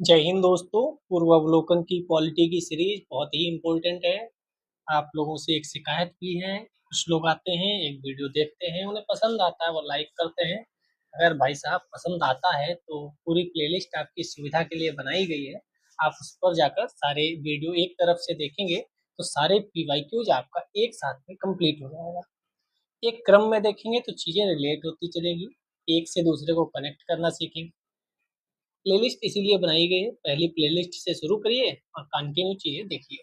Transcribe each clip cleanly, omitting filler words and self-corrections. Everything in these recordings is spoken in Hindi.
जय हिंद दोस्तों। पूर्वावलोकन की पॉलिटी की सीरीज बहुत ही इम्पोर्टेंट है। आप लोगों से एक शिकायत भी है। कुछ लोग आते हैं, एक वीडियो देखते हैं, उन्हें पसंद आता है, वो लाइक करते हैं। अगर भाई साहब पसंद आता है तो पूरी प्लेलिस्ट आपकी सुविधा के लिए बनाई गई है। आप उस पर जाकर सारे वीडियो एक तरफ से देखेंगे तो सारे पीवाईक्यूज आपका एक साथ में कंप्लीट हो जाएगा। एक क्रम में देखेंगे तो चीजें रिलेट होती चलेगी, एक से दूसरे को कनेक्ट करना सीखेंगे। प्लेलिस्ट इसीलिए बनाई गई है, पहली प्लेलिस्ट से शुरू करिए और कंटिन्यू चीजें देखिए।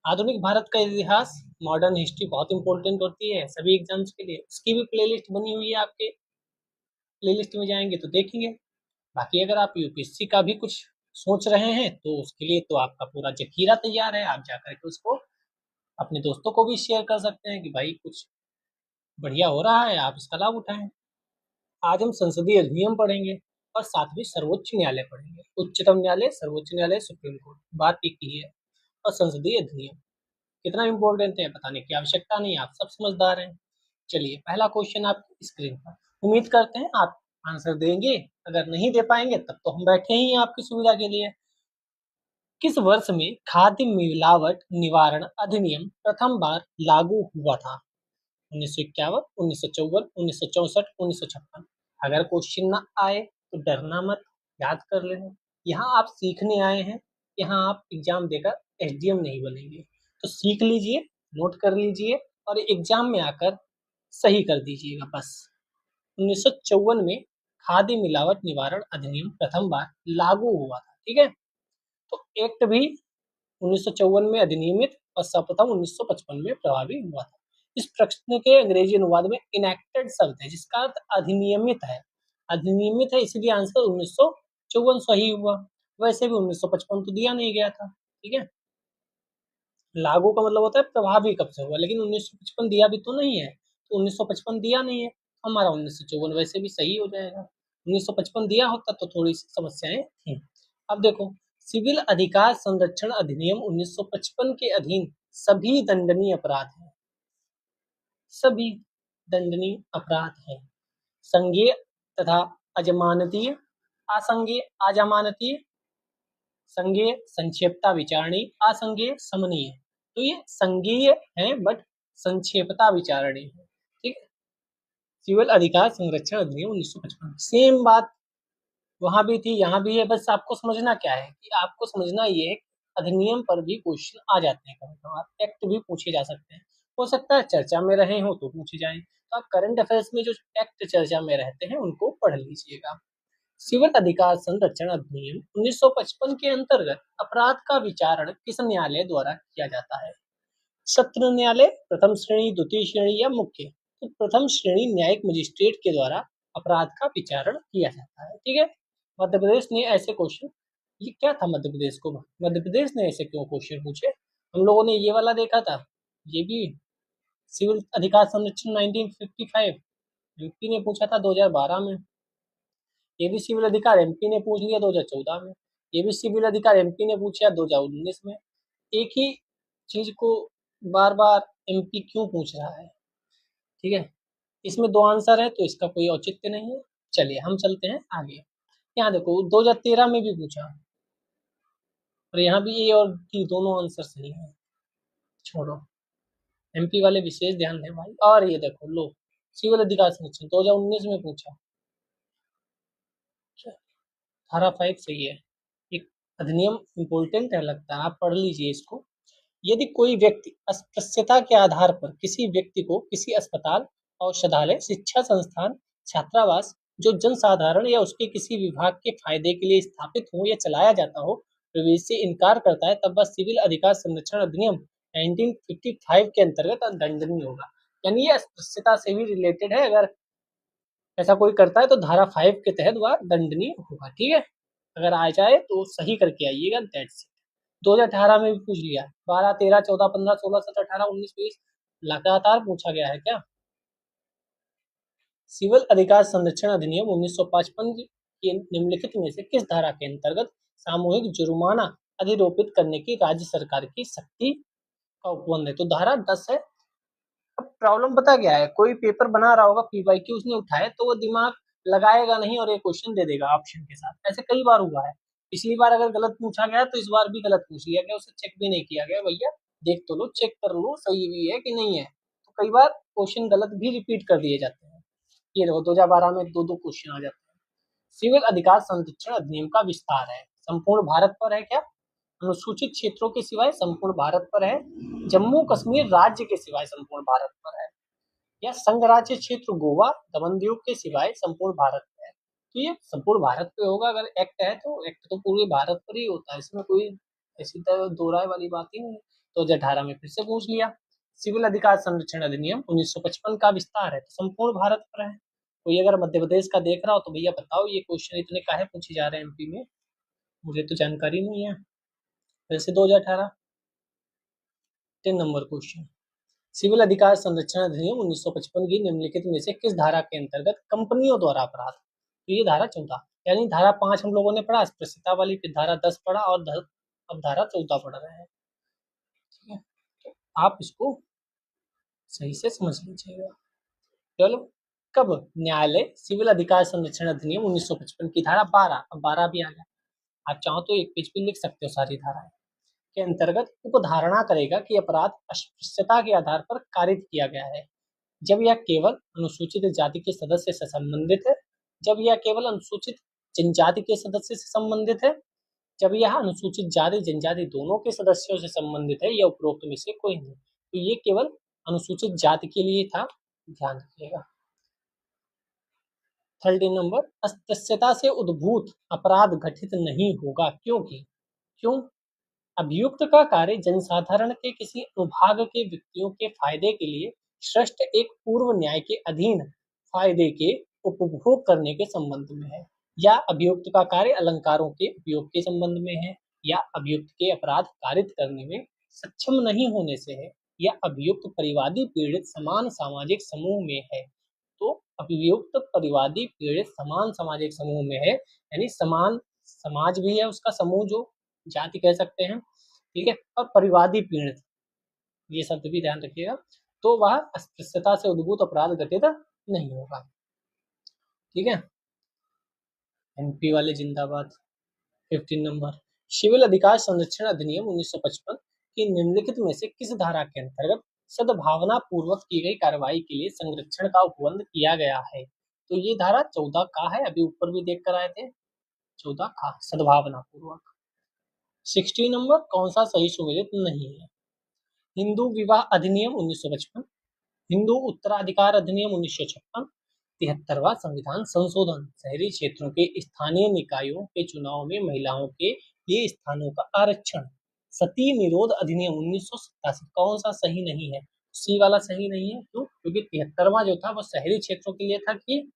आधुनिक भारत का इतिहास, मॉडर्न हिस्ट्री बहुत इंपॉर्टेंट होती है सभी एग्जाम्स के लिए, उसकी भी प्लेलिस्ट बनी हुई है। आपके प्लेलिस्ट में जाएंगे तो देखेंगे। बाकी अगर आप यूपीएससी का भी कुछ सोच रहे हैं तो उसके लिए तो आपका पूरा जखीरा तैयार है। आप जाकर के उसको अपने दोस्तों को भी शेयर कर सकते हैं कि भाई कुछ बढ़िया हो रहा है, आप इसका लाभ उठाएं। आज हम संसदीय अधिनियम पढ़ेंगे और साथ में सर्वोच्च न्यायालय पढ़ेंगे। उच्चतम न्यायालय, सर्वोच्च न्यायालय, सुप्रीम कोर्ट, बात एक ही है। और संसदीय अधिनियम कितना इंपॉर्टेंट है बताने की आवश्यकता नहीं, आप सब समझदार हैं। चलिए पहला क्वेश्चन आपकी स्क्रीन पर, उम्मीद करते हैं आप आंसर देंगे। अगर नहीं दे पाएंगे तब तो हम बैठे ही हैं आपकी सुविधा के लिए। किस वर्ष में खाद्य मिलावट निवारण अधिनियम प्रथम बार लागू हुआ था? 1951, 1954, 1964, 1956। अगर क्वेश्चन ना आए तो डरना मत, याद कर लेना। यहाँ आप सीखने आए हैं, यहाँ आप एग्जाम देकर एसडीएम नहीं बनेंगे। तो सीख लीजिए, नोट कर लीजिए और एग्जाम में आकर सही कर दीजिएगा बस। 1954 में खाद्य मिलावट निवारण अधिनियम प्रथम बार लागू हुआ था, ठीक है। तो एक्ट भी 1954 में अधिनियमित और सर्वप्रथम 1955 में प्रभावी हुआ था। इस प्रश्न के अंग्रेजी अनुवाद में इनेक्टेड शब्द है जिसका अर्थ अधिनियमित है। अधिनियमित है इसलिए आंसर 1954 सही हुआ। वैसे भी 1955 तो दिया नहीं गया था, ठीक है। लागू का मतलब होता है प्रभावी कब से हुआ, लेकिन 1955 दिया भी तो नहीं है, तो 1955 दिया नहीं है, हमारा 1954 वैसे भी सही हो जाएगा। 1955 दिया होता तो थोड़ी सी समस्याएं थी। अब देखो, सिविल अधिकार संरक्षण अधिनियम 1955 के अधीन सभी दंडनीय अपराध हैं, सभी दंडनीय अपराध हैं। संज्ञेय तथा अजमानतीय, असंज्ञेय अजमानतीय, संज्ञेय संक्षेपता विचारणी, असंज्ञेय समनीय। तो ये संज्ञेय है बट संक्षेपता विचारणी है, ठीक है। सिविल अधिकार संरक्षण अधिनियम 1955, सेम बात वहां भी थी, यहाँ भी है। बस आपको समझना क्या है कि आपको समझना ये है अधिनियम पर भी क्वेश्चन आ जाते हैं, कभी कभार एक्ट भी पूछे जा सकते हैं। हो सकता है चर्चा में रहे हो तो पूछे जाए, तो आप करंट अफेयर्स में जो एक्ट चर्चा में रहते हैं उनको पढ़ लीजिएगा। सिविल अधिकार संरक्षण अधिनियम 1955 के अंतर्गत अपराध का विचारण किस न्यायालय द्वारा किया जाता है? सत्र न्यायालय, प्रथम श्रेणी, द्वितीय श्रेणी या मुख्य? तो प्रथम श्रेणी न्यायिक मजिस्ट्रेट के द्वारा अपराध का विचारण किया जाता है, ठीक है। मध्य प्रदेश ने ऐसे क्वेश्चन, ये क्या था मध्य प्रदेश को, मध्य प्रदेश ने ऐसे क्यों क्वेश्चन पूछे? हम लोगों ने ये वाला देखा था, ये भी सिविल अधिकार संरक्षण 1955 एमपी ने पूछा था 2012 में। ये भी सिविल अधिकार एमपी ने पूछ लिया 2014 में। ये भी सिविल अधिकार एमपी ने पूछा 2019 में। एक ही चीज को बार बार एमपी क्यों पूछ रहा है, ठीक है। इसमें दो आंसर है तो इसका कोई औचित्य नहीं है। चलिए हम चलते हैं आगे। यहाँ देखो 2013 में भी पूछा और यहाँ भी ए और डी दोनों आंसर सही है। छोड़ो, एमपी वाले विशेष ध्यान दें भाई। और ये देखो लो, सिविल अधिकार संरक्षण 2019 में पूछा, धारा 5 सही है। एक अधिनियम इम्पोर्टेंट है लगता है, आप पढ़ लीजिए इसको। यदि कोई व्यक्ति अस्पृश्यता के आधार पर किसी व्यक्ति को किसी अस्पताल, औषधालय, शिक्षा संस्थान, छात्रावास जो जनसाधारण या उसके किसी विभाग के फायदे के लिए स्थापित हो या चलाया जाता हो, प्रवेश से इनकार करता है, तब वह सिविल अधिकार संरक्षण अधिनियम 1955 के अंतर्गत दंडनीय होगा। यानी ये अस्पृश्यता से भी रिलेटेड है। अगर ऐसा कोई करता है तो धारा 5 के तहत वह दंडनीय होगा, ठीक है। अगर आ जाए तो सही करके आइएगा, दैट्स इट। 2018 में भी पूछ लिया, 12, 13, 14, 15, 16, 17, 18, 19, 20 लगातार पूछा गया है क्या? सिविल अधिकार संरक्षण अधिनियम 1955 के निम्नलिखित में से किस धारा के अंतर्गत सामूहिक जुर्माना अधिरोपित करने की राज्य सरकार की शक्ति का उपबंध है? तो धारा 10 है। अब प्रॉब्लम पता क्या है, कोई पेपर बना रहा होगा पीवाईक्यू उसने उठाए तो वो दिमाग लगाएगा नहीं और एक क्वेश्चन दे देगा ऑप्शन के साथ, ऐसे कई बार हुआ है। पिछली बार अगर गलत पूछा गया तो इस बार भी गलत पूछ लिया गया, उसे चेक भी नहीं किया गया, भैया देख तो लो, चेक कर लो सही भी है कि नहीं है। तो कई बार क्वेश्चन गलत भी रिपीट कर दिए जाते हैं। ये देखो 2012 में दो दो क्वेश्चन आ जाते हैं। सिविल अधिकार संरक्षण अधिनियम का विस्तार है, संपूर्ण भारत पर है क्या? अनुसूचित क्षेत्रों के सिवाय संपूर्ण भारत पर है, जम्मू कश्मीर राज्य के सिवाय संपूर्ण भारत पर है, या संघ राज्य क्षेत्र गोवा दमन दीव के सिवाय संपूर्ण भारत में है। तो ये संपूर्ण भारत पे होगा, अगर एक्ट है तो एक्ट तो पूरे भारत पर ही होता है, इसमें कोई ऐसी तरह दो राय वाली बात ही नहीं है। तो 2018 में फिर से पूछ लिया। सिविल अधिकार संरक्षण अधिनियम 1955 का विस्तार है, तो संपूर्ण भारत पर है। कोई अगर मध्य प्रदेश का देख रहा हो तो भैया बताओ ये क्वेश्चन इतने काहे पूछे जा रहे हैं एमपी में, मुझे तो जानकारी नहीं है। फिर से 2018 10 नंबर क्वेश्चन, सिविल अधिकार संरक्षण अधिनियम 1955 की निम्नलिखित में से किस धारा के अंतर्गत कंपनियों द्वारा अपराध? तो ये धारा 14, यानी धारा 5 हम लोगों ने पढ़ा अस्पृश्यता वाली, फिर धारा 10 पढ़ा और अब धारा 14 पढ़ रहे हैं। ठीक है, तो आप इसको सही से समझ लीजिएगा। चलो, कब न्यायालय सिविल अधिकार संरक्षण अधिनियम 1955 की धारा 12, अब 12 भी आ गया, आप चाहो तो एक पेज पे लिख सकते हो सारी धाराएं, के अंतर्गत उपधारणा करेगा कि अपराध अस्पृश्यता के आधार पर कारित किया गया है जब यह केवल अनुसूचित जाति के सदस्य से संबंधित है, जब यह केवल अनुसूचित जनजाति के सदस्य से संबंधित है, जब यह अनुसूचित जाति जनजाति दोनों के सदस्यों से संबंधित है, या उपरोक्त में से कोई नहीं। तो ये केवल अनुसूचित जाति के लिए था, ध्यान रखिएगा। 13 नंबर, अस्पृश्यता से उद्भूत अपराध घटित नहीं होगा, क्योंकि क्यों? अभियुक्त का कार्य जनसाधारण के किसी अनुभाग के व्यक्तियों के फायदे के लिए सृष्ट एक पूर्व न्याय के अधीन फायदे के उपभोग करने के संबंध में है, या अभियुक्त का कार्य अलंकारों के उपयोग के संबंध में है, या अभियुक्त के अपराध कारित करने में सक्षम नहीं होने से है, या अभियुक्त परिवादी पीड़ित समान सामाजिक समूह में है। तो अभियुक्त परिवादी पीड़ित समान सामाजिक समूह में है, यानी समान समाज भी है उसका समूह, जो जाति कह सकते हैं, ठीक है, और परिवादी पीड़ित, ये शब्द भी ध्यान रखिएगा, तो वह अस्पृश्यता से उद्भूत अपराध घटित नहीं होगा। ठीक है, एमपी वाले जिंदाबाद। 15 नंबर, सिविल अधिकार संरक्षण अधिनियम 1955 की निम्नलिखित में से किस धारा के अंतर्गत सद्भावना पूर्वक की गई कार्रवाई के लिए संरक्षण का उपबंध किया गया है? तो ये धारा 14 का है, अभी ऊपर भी देख कर आए थे, 14 का सद्भावना पूर्वक। 16 नंबर, कौन सा सही सुमेलित नहीं है? हिंदू विवाह अधिनियम 1955, हिंदू उत्तराधिकार अधिनियम 1956, 73वां संविधान संशोधन, शहरी क्षेत्रों के स्थानीय निकायों के चुनाव में महिलाओं के लिए स्थानों का आरक्षण, सती निरोध अधिनियम 1987, कौन सा सही नहीं है? सी वाला सही नहीं है, क्यों? क्योंकि 73वां जो था वो शहरी क्षेत्रों के लिए था, कि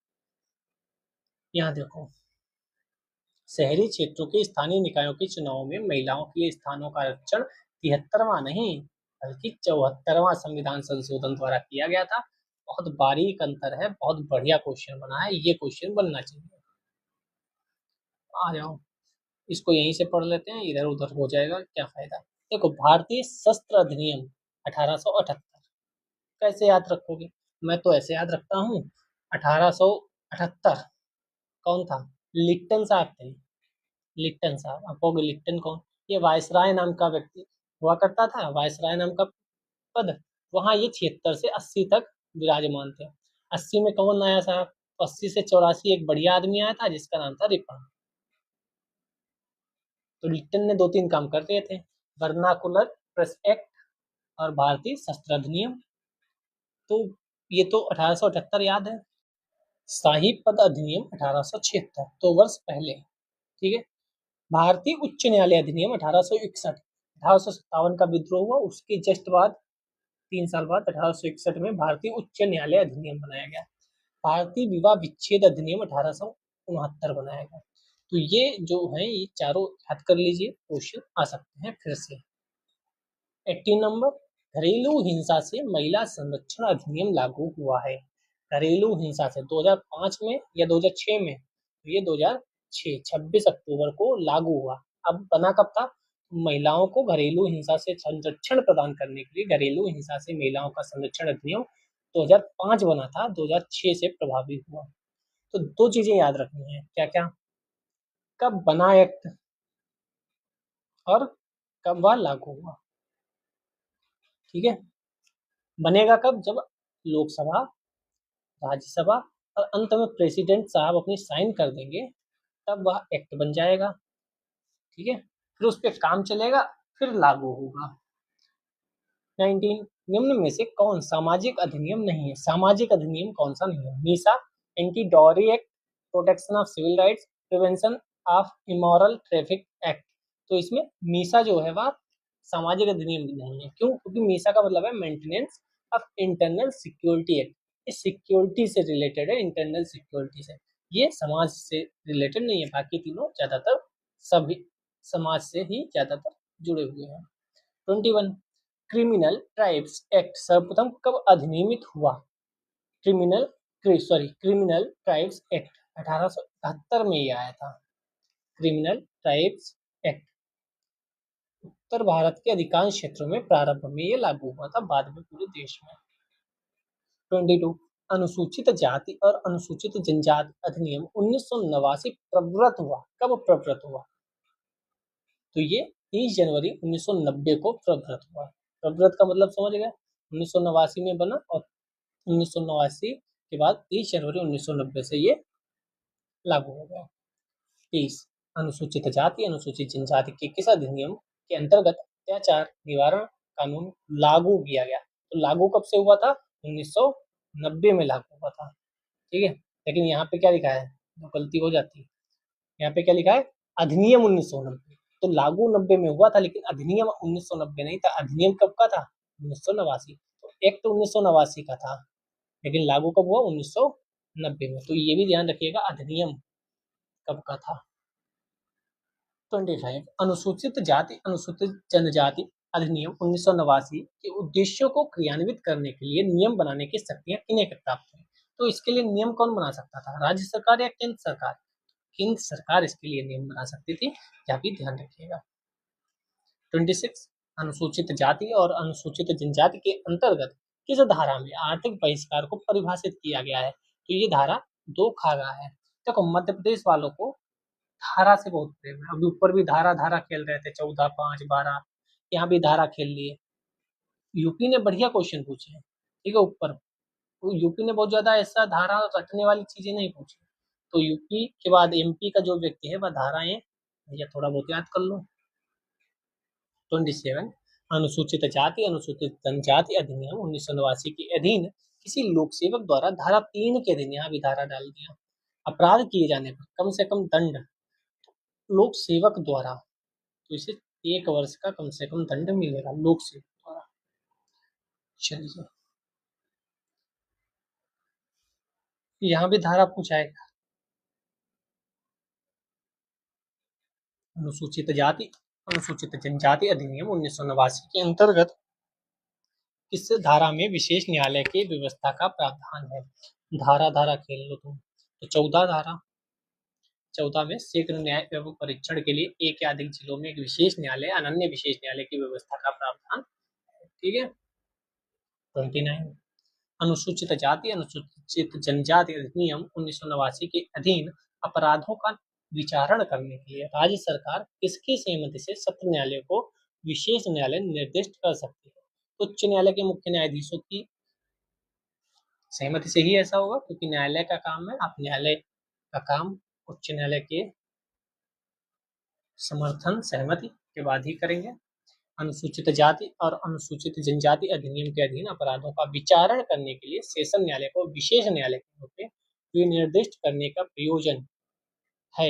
यहाँ देखो, शहरी क्षेत्रों के स्थानीय निकायों के चुनाव में महिलाओं के लिए स्थानों का आरक्षण 73वां नहीं बल्कि 74वां संविधान संशोधन द्वारा किया गया था। बहुत बारीक अंतर है, बहुत बढ़िया क्वेश्चन बना है, ये क्वेश्चन बनना चाहिए। आ जाओ, इसको यहीं से पढ़ लेते हैं, इधर उधर हो जाएगा, क्या फायदा। देखो, भारतीय शस्त्र अधिनियम 1878 कैसे याद रखोगे? मैं तो ऐसे याद रखता हूँ, 1878 कौन था? लिट्टन साहब थे, लिट्टन साहब। आप कहोगे लिट्टन कौन? ये वायसराय नाम का व्यक्ति हुआ करता था, वायसराय नाम का पद, वहां ये 76 से 80 तक विराजमान थे। 80 में कौन आया साहब? 80 से 84 एक बढ़िया आदमी आया था जिसका नाम था रिपन। तो लिट्टन ने दो तीन काम कर दिए थे, वर्नाकुलर प्रेस एक्ट और भारतीय शस्त्र अधिनियम। तो ये तो 1878 याद है। शाही पद अधिनियम 1876, तो वर्ष पहले। ठीक है, भारतीय उच्च न्यायालय अधिनियम 1861, 1857 का विद्रोह हुआ, उसके जस्ट बाद 3 साल बाद 1861 में भारतीय उच्च न्यायालय अधिनियम बनाया गया। भारतीय विवाह विच्छेद अधिनियम 1869 बनाया गया। तो ये जो है ये चारों याद कर लीजिए, क्वेश्चन आ सकते हैं फिर से। 18 नंबर, घरेलू हिंसा से महिला संरक्षण अधिनियम लागू हुआ है। घरेलू हिंसा से 2005 में या 2006 में? तो ये 2006, 26 अक्टूबर को लागू हुआ। अब बना कब था? महिलाओं को घरेलू हिंसा से संरक्षण प्रदान करने के लिए घरेलू हिंसा से महिलाओं का संरक्षण अधिनियम 2005 बना था, 2006 से प्रभावी हुआ। तो दो चीजें याद रखनी है, क्या क्या? कब बना एक्ट और कब वह लागू हुआ। ठीक है, बनेगा कब, जब लोकसभा, राज्यसभा और अंत में प्रेसिडेंट साहब अपनी साइन कर देंगे, तब वह एक्ट बन जाएगा। ठीक है, फिर उस पर काम चलेगा, फिर लागू होगा। 19 निम्न में से कौन सामाजिक अधिनियम नहीं है। सामाजिक अधिनियम कौन सा नहीं है। MISA, anti dowry act, protection of civil rights, prevention of immoral traffic act. तो इसमें मीसा जो है वह सामाजिक अधिनियम नहीं है। क्यों? क्योंकि मीसा का मतलब है maintenance of internal security act. इस सिक्योरिटी से रिलेटेड है, इंटरनल सिक्योरिटी से। ये समाज से रिलेटेड नहीं है। बाकी तीनों ज्यादातर सभी समाज से ही ज्यादातर जुड़े हुए हैं। 21 क्रिमिनल ट्राइब्स एक्ट सर्वप्रथम कब अधिनियमित हुआ। क्रिमिनल ट्राइब्स एक्ट 1878 में ये आया था। क्रिमिनल ट्राइब्स एक्ट उत्तर भारत के अधिकांश क्षेत्रों में प्रारंभ में ये लागू हुआ था, बाद में पूरे देश में। 22 अनुसूचित जाति और अनुसूचित जनजाति अधिनियम 1989 प्रवृत्त हुआ। कब प्रवृत्त हुआ? तो ये 30 जनवरी 1990 को प्रवृत्त हुआ। प्रवृत्त का मतलब समझ गए, 1989 में बना और 1989 के बाद 30 जनवरी 1990 से ये लागू हो गया। 30 अनुसूचित जाति अनुसूचित जनजाति के किस अधिनियम के अंतर्गत अत्याचार निवारण कानून लागू किया गया। तो लागू कब से हुआ था? 1990 में लागू हुआ था। ठीक है, लेकिन यहाँ पे क्या लिखा है, तो गलती हो जाती है। यहाँ पे क्या लिखा है? अधिनियम 1990। तो लागू 90 में हुआ था, लेकिन अधिनियम 1990 नहीं था। अधिनियम कब का था? 1989। तो एक्ट 1989 का था, लेकिन लागू कब हुआ? 1990 में। तो ये भी ध्यान रखिएगा अधिनियम कब का था। 25 अनुसूचित जाति अनुसूचित जनजाति अधिनियम 1989 के उद्देश्यों को क्रियान्वित करने के लिए नियम बनाने की शक्तियां किन्हें प्राप्त हुई। तो इसके लिए नियम कौन बना सकता था? राज्य सरकार या केंद्र सरकार? केंद्र सरकार इसके लिए नियम बना सकती थी, यह भी ध्यान रखिएगा। 26 अनुसूचित जाति और अनुसूचित जनजाति के अंतर्गत किस धारा में आर्थिक बहिष्कार को परिभाषित किया गया है। तो ये धारा 2 खागा है। देखो, मध्य प्रदेश वालों को धारा से बहुत प्रेम है। अभी ऊपर भी धारा धारा खेल रहे थे, 14, 5, 12, यहाँ भी धारा खेल लिए। यूपी ने बढ़िया क्वेश्चन पूछे हैं, ठीक है। ऊपर तो यूपी ने बहुत ज्यादा ऐसा धारा रटने वाली चीजें नहीं पूछी। तो यूपी के बाद एमपी का जो व्यक्ति है वह धाराएं भैया थोड़ा बहुत याद कर लो। 27 अनुसूचित जाति अनुसूचित जनजाति अधिनियम 1989 के अधीन किसी लोक सेवक द्वारा धारा 3 के अधीन, यहाँ भी धारा डाल दिया, अपराध किए जाने पर कम से कम दंड लोक सेवक द्वारा, तो इसे 1 वर्ष का कम से कम दंड मिलेगा लोक सेवक द्वारा। चलिए, यहाँ भी धारा पूछा है। अनुसूचित जाति अनुसूचित जनजाति अधिनियम 1989 के अंतर्गत किस धारा में विशेष न्यायालय की व्यवस्था का प्रावधान है। धारा धारा खेल लो तुम। तो 14 धारा, 14 में शीघ्र न्याय एवं परीक्षण के लिए एक या अधिक जिलों में एक विशेष न्यायालय अनन्य विशेष न्यायालय की व्यवस्था का प्रावधान। ठीक है। 29 अनुसूचित जाति अनुसूचित जनजाति अधिनियम 1989 के अधीन अपराधों का विचारण करने के लिए राज्य सरकार किसकी सहमति से सत्र न्यायालय को विशेष न्यायालय निर्दिष्ट कर सकती है। उच्च न्यायालय के मुख्य न्यायाधीशों की सहमति से ही ऐसा होगा, क्योंकि न्यायालय का काम है, आप न्यायालय का काम उच्च न्यायालय के समर्थन सहमति के बाद ही करेंगे। अनुसूचित जाति और अनुसूचित जनजाति अधिनियम के अधीन अपराधों का विचारण करने के लिए सेशन न्यायालय को विशेष न्यायालय के रूप में विनिर्दिष्ट करने का प्रयोजन है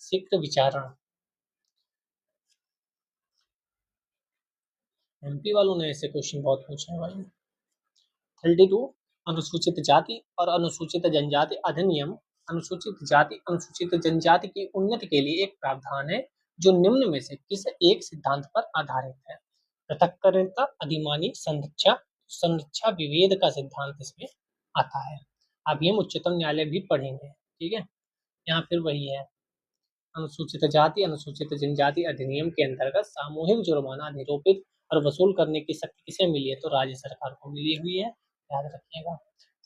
शीघ्र विचारण। एमपी वालों ने ऐसे क्वेश्चन बहुत पूछे हैं भाई। 32 अनुसूचित जाति और अनुसूचित जनजाति अधिनियम अनुसूचित जाति अनुसूचित जनजाति की उन्नति के लिए एक प्रावधान है जो निम्न में से किस एक सिद्धांत पर आधारित है। पृथक्करणता अधिमानी संरक्षा विभेद का सिद्धांत इसमें आता है। अब ये उच्चतम न्यायालय भी पढ़ेंगे। ठीक है, यहाँ फिर वही है। अनुसूचित जाति अनुसूचित जनजाति अधिनियम के अंतर्गत सामूहिक जुर्माना निरूपित और वसूल करने की शक्ति किसे मिली है। तो राज्य सरकार को मिली हुई है, याद रखिएगा।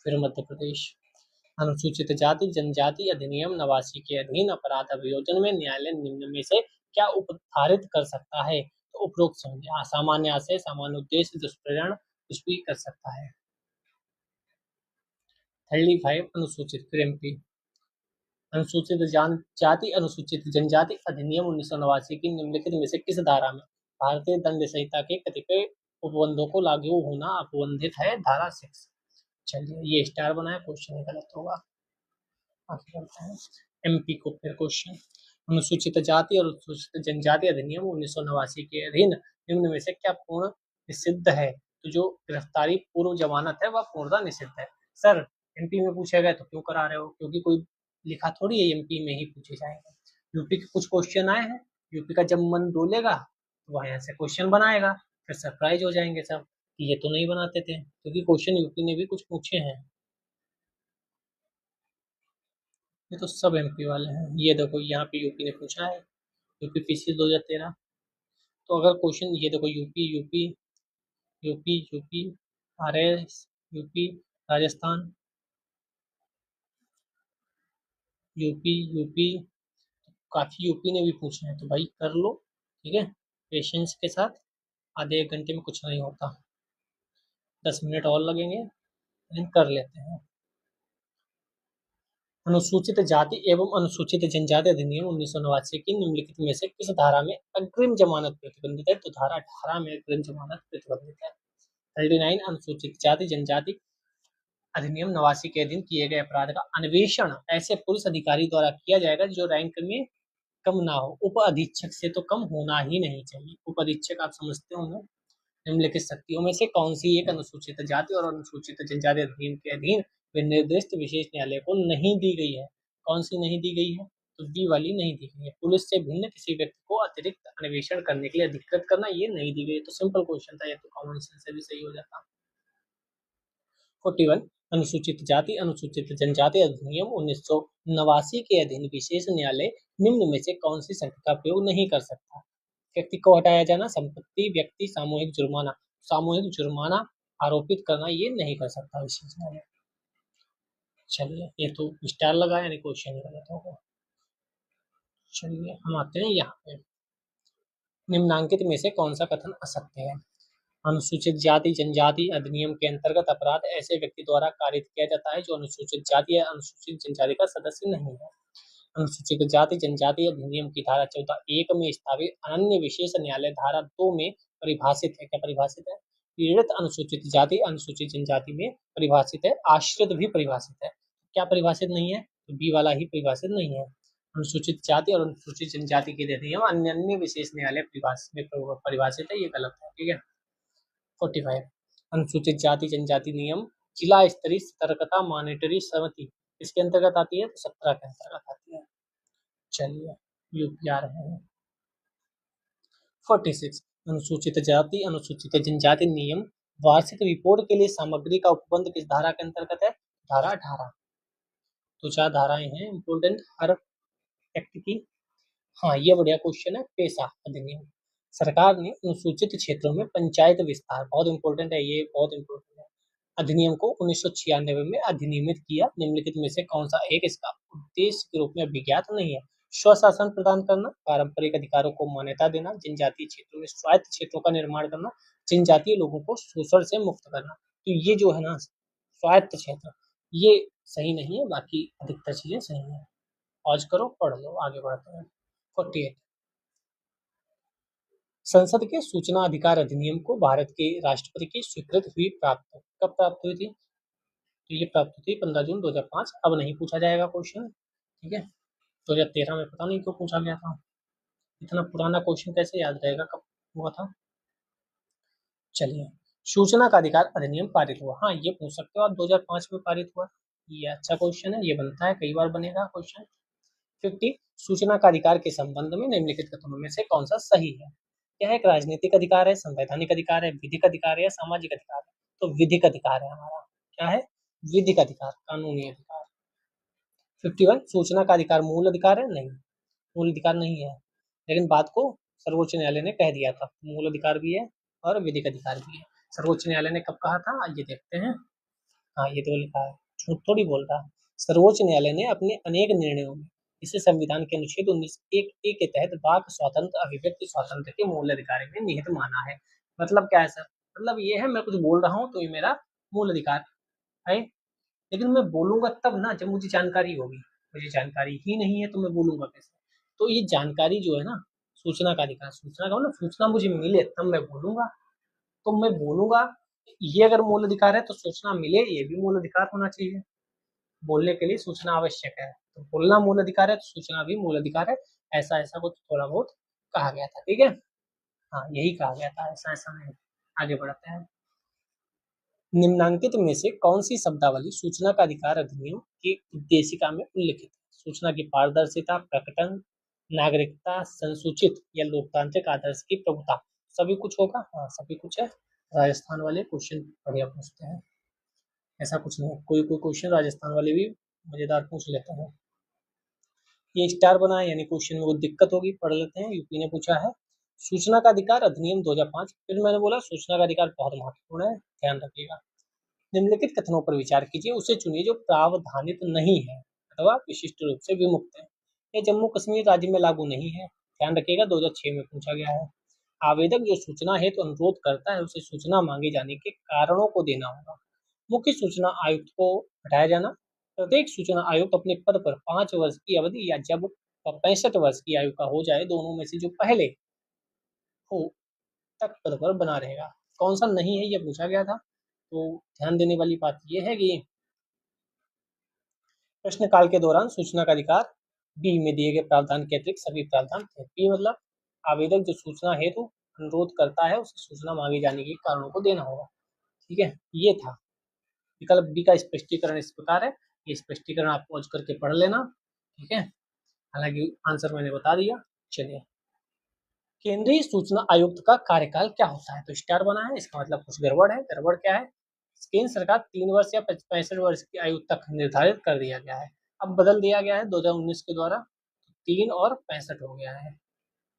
फिर मध्य प्रदेश अनुसूचित जाति जनजाति अधिनियम 89 के अधीन अपराध अभियोजन में न्यायालय निम्न में से क्या उपधारित कर सकता है? तो उपरोक्त समझे, सामान्य आशय, सामान्य उद्देश्य, दुष्प्रेरण कुछ भी कर सकता है। 35 अनुसूचित फिर एमपी अनुसूचित जाति अनुसूचित जनजाति अधिनियम 1989 की निम्नलिखित में से किस धारा में भारतीय दंड संहिता के कतिपय उपबंधों को लागू होना प्रतिबंधित है? धारा 6। चलिए ये स्टार बनाया, क्वेश्चन गलत होगा। आगे बढ़ते हैं एमपी को फिर क्वेश्चन। अनुसूचित जाति और अनुसूचित जनजाति अधिनियम 1989 के अधीन निम्न में से क्या पूर्ण निषिद्ध है? तो जो गिरफ्तारी पूर्व जमानत है वह पूर्णतः निषिद्ध है। सर एमपी में पूछा गया तो क्यों करा रहे हो? क्योंकि कोई लिखा थोड़ी है एमपी में ही पूछे जाएंगे। यूपी के कुछ क्वेश्चन आए हैं, यूपी का जब मन डोलेगा तो वह यहाँ से क्वेश्चन बनाएगा, फिर सरप्राइज हो जाएंगे सब कि ये तो नहीं बनाते थे, क्योंकि क्वेश्चन यूपी ने भी कुछ पूछे हैं। ये तो सब एमपी वाले हैं। ये देखो यहाँ पे यूपी ने पूछा है, यूपी पीसी 2013। तो अगर क्वेश्चन ये देखो UP UP UP UP RS UP Rajasthan UP UP, काफी यूपी ने भी पूछे हैं, तो भाई कर लो, ठीक है, पेशेंस के साथ। आधे एक घंटे में कुछ नहीं होता, 10 मिनट और लगेंगे, लेकिन कर लेते हैं। अनुसूचित जाति एवं अनुसूचित जनजाति अधिनियम 1989 की निम्नलिखित में से किस धारा में अग्रिम जमानत प्रतिबंधित है? तो धारा 18 में अग्रिम जमानत प्रतिबंधित है। 39 अनुसूचित जाति जनजाति अधिनियम 89 के अधीन किए गए अपराध का अन्वेषण ऐसे पुलिस अधिकारी द्वारा किया जाएगा जो रैंक में कम ना हो। उप अधीक्षक से तो कम होना ही नहीं चाहिए। उप अधीक्षक आप समझते होंगे। निम्नलिखित शक्तियों में से कौन सी एक अनुसूचित जाति और अनुसूचित जनजाति अधिनियम के अधीन निर्दिष्ट विशेष न्यायालय को नहीं दी गई है? कौन सी नहीं दी गई है? तो डी वाली नहीं दी गई है। पुलिस से भिन्न किसी व्यक्ति को अतिरिक्त अन्वेषण करने के लिए अधिकृत करना, ये नहीं दी गई। तो सिंपल क्वेश्चन था ये, तो कॉमन सेंस से भी सही हो जाता। 41 अनुसूचित जाति अनुसूचित जनजाति अधिनियम 1989 के अधीन विशेष न्यायालय निम्न में से कौन सी शर्त का प्रयोग नहीं कर सकता? व्यक्ति को हटाया जाना, संपत्ति, व्यक्ति, सामूहिक जुर्माना। सामूहिक जुर्माना आरोपित करना ये नहीं कर सकता विशेष न्यायालय। चलिए ये तो स्टार लगा यानी क्वेश्चन गलत होगा। चलिए हम आते हैं यहाँ पे, निम्नांकित में से कौन सा कथन असत्य है? अनुसूचित जाति जनजाति अधिनियम के अंतर्गत अपराध ऐसे व्यक्ति द्वारा कारित किया जाता है जो अनुसूचित जाति या अनुसूचित जनजाति का सदस्य नहीं है। अनुसूचित जाति जनजाति अधिनियम की धारा 14(1) में स्थापित अनन्य विशेष न्यायालय धारा 2 में परिभाषित है। क्या परिभाषित है? पीड़ित अनुसूचित जाति अनुसूचित जनजाति में परिभाषित है, आश्रित भी परिभाषित है। क्या परिभाषित नहीं है? तो बी वाला ही परिभाषित नहीं है। अनुसूचित जाति और अनुसूचित जनजाति के अधिनियम अन्य विशेष न्यायालय परिभाषित है, ये गलत है, ठीक है। 45 अनुसूचित जाति जनजाति नियम जिला स्तरीय सतर्कता मॉनिटरी समिति इसके अंतर्गत आती है, तो 17 के अंतर्गत आती है। चलिए यूपी आ रहे हैं। 46 अनुसूचित जाति अनुसूचित जनजाति नियम वार्षिक रिपोर्ट के लिए सामग्री का उपबंध किस धारा के अंतर्गत है? धारा 18। तो 4 धाराएं हैं इम्पोर्टेंट हर एक्ट की। हाँ ये बढ़िया क्वेश्चन है। पेशा अधिनियम, सरकार ने अनुसूचित क्षेत्रों में पंचायत विस्तार, बहुत इंपॉर्टेंट है ये, बहुत इंपॉर्टेंट है, अधिनियम को 1996 में अधिनियमित किया। निम्नलिखित में से कौन सा एक इसका उद्देश्य के रूप में अभिज्ञात नहीं है? स्वशासन प्रदान करना, पारंपरिक अधिकारों को मान्यता देना, जनजातीय क्षेत्रों में स्वायत्त क्षेत्रों का निर्माण करना, जनजातीय लोगों को शोषण से मुक्त करना। तो ये जो है ना स्वायत्त क्षेत्र, ये सही नहीं है, बाकी अधिकतर चीजें सही है। आज करो पढ़ लो, आगे बढ़ते हैं। 48 संसद के सूचना अधिकार अधिनियम को भारत के राष्ट्रपति की स्वीकृति हुई प्राप्त कब प्राप्त हुई थी? तो ये प्राप्त हुई थी 15 जून 2005। अब नहीं पूछा जाएगा क्वेश्चन, ठीक है। 2013 में पता नहीं क्यों पूछा गया था, इतना पुराना क्वेश्चन कैसे याद रहेगा कब हुआ था। चलिए सूचना का अधिकार अधिनियम पारित हुआ, हाँ ये पूछ सकते हो आप, 2005 में पारित हुआ। ये अच्छा क्वेश्चन है, ये बनता है, कई बार बनेगा क्वेश्चन। 50 सूचना का अधिकार के संबंध में निम्नलिखित कथनों में से कौन सा सही है? क्या है? एक राजनीतिक अधिकार है, संवैधानिक अधिकार है, विधिक अधिकार है या सामाजिक अधिकार है? तो विधिक अधिकार है हमारा। क्या है? विधिक अधिकार, कानूनी अधिकार। 51 सूचना का अधिकार मूल अधिकार है? नहीं, मूल अधिकार नहीं है, लेकिन बात को सर्वोच्च न्यायालय ने कह दिया था, मूल अधिकार भी है और विधिक अधिकार भी है। सर्वोच्च न्यायालय ने कब कहा था, आइए देखते हैं। हाँ ये तो लिखा है, झूठ थोड़ी बोल रहा। सर्वोच्च न्यायालय ने अपने अनेक निर्णयों में इसे संविधान के अनुच्छेद 19(1)(a) के तहत वाक स्वातंत्र, अभिव्यक्ति स्वातंत्र के मूल अधिकार में निहित माना है। मतलब क्या है सर? मतलब ये है, मैं कुछ बोल रहा हूँ तो ये मेरा मूल अधिकार है, लेकिन मैं बोलूंगा तब ना जब मुझे जानकारी होगी। मुझे जानकारी ही नहीं है तो मैं बोलूंगा कैसे? तो ये जानकारी जो है ना, सूचना का अधिकार, सूचना का मतलब सूचना मुझे मिले तब मैं बोलूंगा। तो मैं बोलूंगा, ये अगर मूल अधिकार है तो सूचना मिले ये भी मूल अधिकार होना चाहिए। बोलने के लिए सूचना आवश्यक है, तो बोलना मूल अधिकार है तो सूचना भी मूल अधिकार है। ऐसा ऐसा कुछ थोड़ा बहुत कहा गया था, ठीक है। हाँ, यही कहा गया था, ऐसा ऐसा नहीं। आगे बढ़ते हैं। निम्नांकित में से कौन सी शब्दावली सूचना का अधिकार अधिनियम की उद्देशिका में उल्लिखित है? सूचना की पारदर्शिता, प्रकटन, नागरिकता, संसूचित या लोकतांत्रिक आदर्श की प्रभुता। सभी कुछ होगा, हाँ सभी कुछ है। राजस्थान वाले क्वेश्चन बढ़िया पूछते हैं, ऐसा कुछ नहीं। कोई कोई क्वेश्चन राजस्थान वाले भी मजेदार पूछ लेते हैं। ये स्टार बना है यानी क्वेश्चन में वो दिक्कत होगी, पढ़ लेते हैं। यूपी ने पूछा है, सूचना का अधिकार अधिनियम 2005। फिर मैंने बोला सूचना का अधिकार बहुत महत्वपूर्ण है, ध्यान रखिएगा। निम्नलिखित कथनों पर विचार कीजिए, उसे चुनिए जो प्रावधानित नहीं है अथवा विशिष्ट रूप से विमुक्त है। ये जम्मू कश्मीर राज्य में लागू नहीं है, ध्यान रखिएगा, 2006 में पूछा गया है। आवेदक जो सूचना हेतु अनुरोध करता है उसे सूचना मांगे जाने के कारणों को देना होगा। मुख्य सूचना आयुक्त को हटाया जाना। प्रत्येक सूचना आयुक्त अपने पद पर 5 वर्ष की अवधि या जब 65 वर्ष की आयु का हो जाए, दोनों में से जो पहले हो तक पद पर बना रहेगा। कौन सा नहीं है ये पूछा गया था। तो ध्यान देने वाली बात यह है कि प्रश्नकाल के दौरान सूचना का अधिकार बी में दिए गए प्रावधान के अतिरिक्त सभी प्रावधान थे। बी मतलब आवेदक जो सूचना हेतु अनुरोध करता है उसे सूचना मांगे जाने के कारणों को देना होगा, ठीक है। ये था विकल्प बी का स्पष्टीकरण इस प्रकार है। ये स्पष्टीकरण आप पॉज करके पढ़ लेना, ठीक है। हालांकि आंसर मैंने बता दिया। चलिए, केंद्रीय सूचना आयुक्त का कार्यकाल क्या होता है? तो स्टार बना है, इसका मतलब कुछ गड़बड़ है। गड़बड़ क्या है? केंद्र सरकार 3 वर्ष या 65 वर्ष की आयु तक निर्धारित कर दिया गया है, अब बदल दिया गया है 2019 के द्वारा, 3 और 65 हो गया है।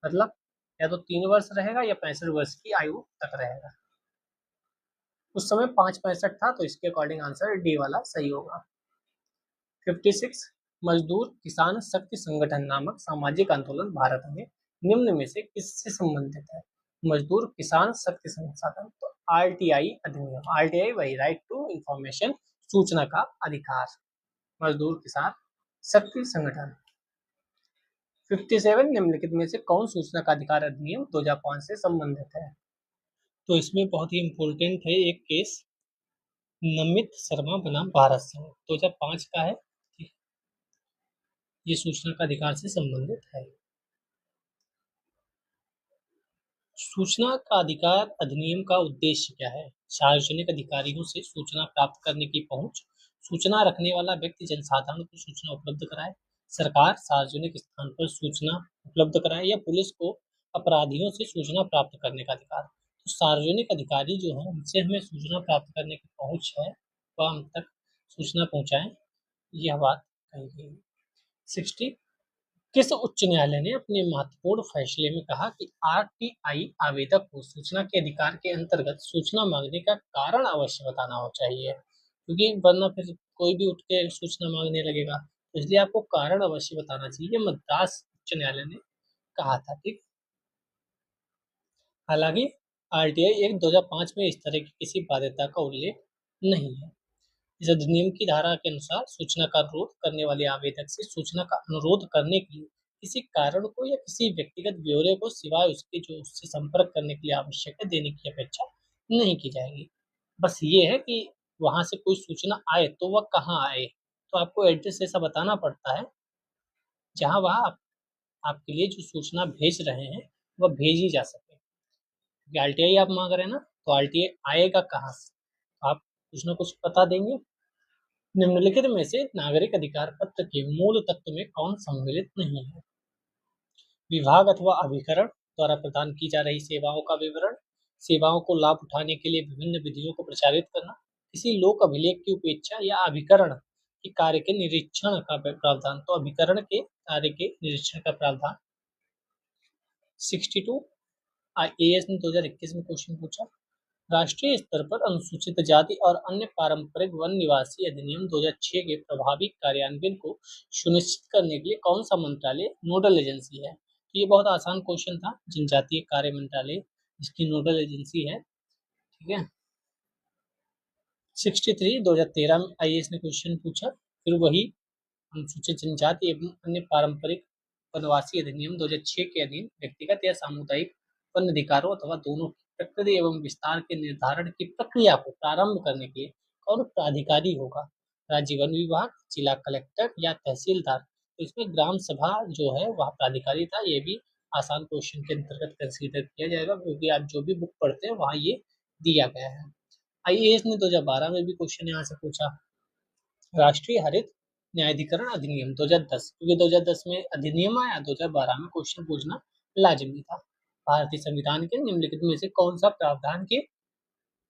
मतलब या तो 3 वर्ष रहेगा या 65 वर्ष की आयु तक रहेगा। उस समय 5-65 था, तो इसके अकॉर्डिंग आंसर डी वाला सही होगा। 56, मजदूर किसान शक्ति संगठन नामक सामाजिक आंदोलन भारत में निम्न में से किससे संबंधित है? मजदूर किसान शक्ति संसाधन, तो आरटीआई अधिनियम। आरटीआई वही राइट टू इंफॉर्मेशन, सूचना का अधिकार। मजदूर किसान शक्ति संगठन। 57, निम्नलिखित में से कौन सूचना का अधिकार अधिनियम 2005 से संबंधित है? तो इसमें बहुत ही इंपॉर्टेंट है एक केस, नमित शर्मा बनाम भारत संघ, 2005 का है। ये सूचना का अधिकार से संबंधित है। सूचना का अधिकार अधिनियम का उद्देश्य क्या है? सार्वजनिक अधिकारियों से सूचना प्राप्त करने की पहुंच। सूचना रखने वाला व्यक्ति जनसाधारण को सूचना उपलब्ध कराए। सरकार सार्वजनिक स्थान पर सूचना उपलब्ध कराए, या पुलिस को अपराधियों से सूचना प्राप्त करने का अधिकार। तो सार्वजनिक अधिकारी जो हैं उनसे हमें सूचना प्राप्त करने की पहुंच है, वह हम तक सूचना पहुंचाएं, यह बात कही गई। 60, किस उच्च न्यायालय ने अपने महत्वपूर्ण फैसले में कहा कि आरटीआई आवेदक को सूचना के अधिकार के अंतर्गत सूचना मांगने का कारण अवश्य बताना हो चाहिए, क्योंकि वरना फिर कोई भी उठ के सूचना मांगने लगेगा, तो इसलिए आपको कारण अवश्य बताना चाहिए। मद्रास उच्च न्यायालय ने कहा था, ठीक। हालांकि आरटीआई एक्ट 2005 में इस तरह की किसी बाध्यता का उल्लेख नहीं है। इस अधिनियम की धारा के अनुसार सूचना का अनुरोध करने वाले आवेदक से सूचना का अनुरोध करने के लिए किसी कारण को या किसी व्यक्तिगत ब्यौरे को सिवाय उसके जो उससे संपर्क करने के लिए आवश्यक है देने की अपेक्षा नहीं की जाएगी। बस ये है कि वहां से कोई सूचना आए तो वह कहाँ आए, तो आपको एड्रेस ऐसा बताना पड़ता है जहाँ वह आपके लिए जो सूचना भेज रहे हैं वह भेजी जा सके। क्योंकि आरटीआई आप मांग रहे हैं ना, तो आरटीआई आएगा कहाँ से, तो आप कुछ ना कुछ बता देंगे। निम्नलिखित में से नागरिक अधिकार पत्र के मूल तत्व में कौन सम्मिलित नहीं है? विभाग अथवा अभिकरण द्वारा प्रदान की जा रही सेवाओं का विवरण। सेवाओं को लाभ उठाने के लिए विभिन्न विधियों को प्रचारित करना। किसी लोक अभिलेख की उपेक्षा या अभिकरण के कार्य के निरीक्षण का प्रावधान, तो अभिकरण के कार्य के निरीक्षण का प्रावधान। 62, आईएएस ने 2021 में क्वेश्चन पूछा, राष्ट्रीय स्तर पर अनुसूचित जाति और अन्य पारंपरिक वन निवासी अधिनियम 2006 के प्रभावी कार्यान्वयन को सुनिश्चित करने के लिए कौन सा मंत्रालय नोडल एजेंसी है? तो ये बहुत आसान क्वेश्चन था। जनजातीय कार्य मंत्रालय इसकी नोडल एजेंसी है। ठीक है। 63 2013 में आईएएस ने क्वेश्चन पूछा। फिर वही अनुसूचित जनजाति एवं अन्य पारंपरिक वनवासी अधिनियम 2006 के अधीन व्यक्तिगत या सामुदायिक वन अधिकारों अथवा दोनों की प्रकृति एवं विस्तार के निर्धारण की प्रक्रिया को प्रारंभ करने के लिए कौन प्राधिकारी होगा? राज्य वन विभाग, जिला कलेक्टर या तहसीलदार? तो इसमें ग्राम सभा जो है वह प्राधिकारी था। ये भी आसान क्वेश्चन के अंतर्गत कंसीडर किया जाएगा, क्योंकि आप जो भी बुक पढ़ते हैं वहाँ ये दिया गया है। आईएएस ने 2012 में भी क्वेश्चन यहाँ से पूछा। राष्ट्रीय हरित न्यायाधिकरण अधिनियम 2010, क्योंकि 2010 में अधिनियम आया, 2012 में क्वेश्चन पूछना लाजमी था। भारतीय संविधान के निम्नलिखित में से कौन सा प्रावधान के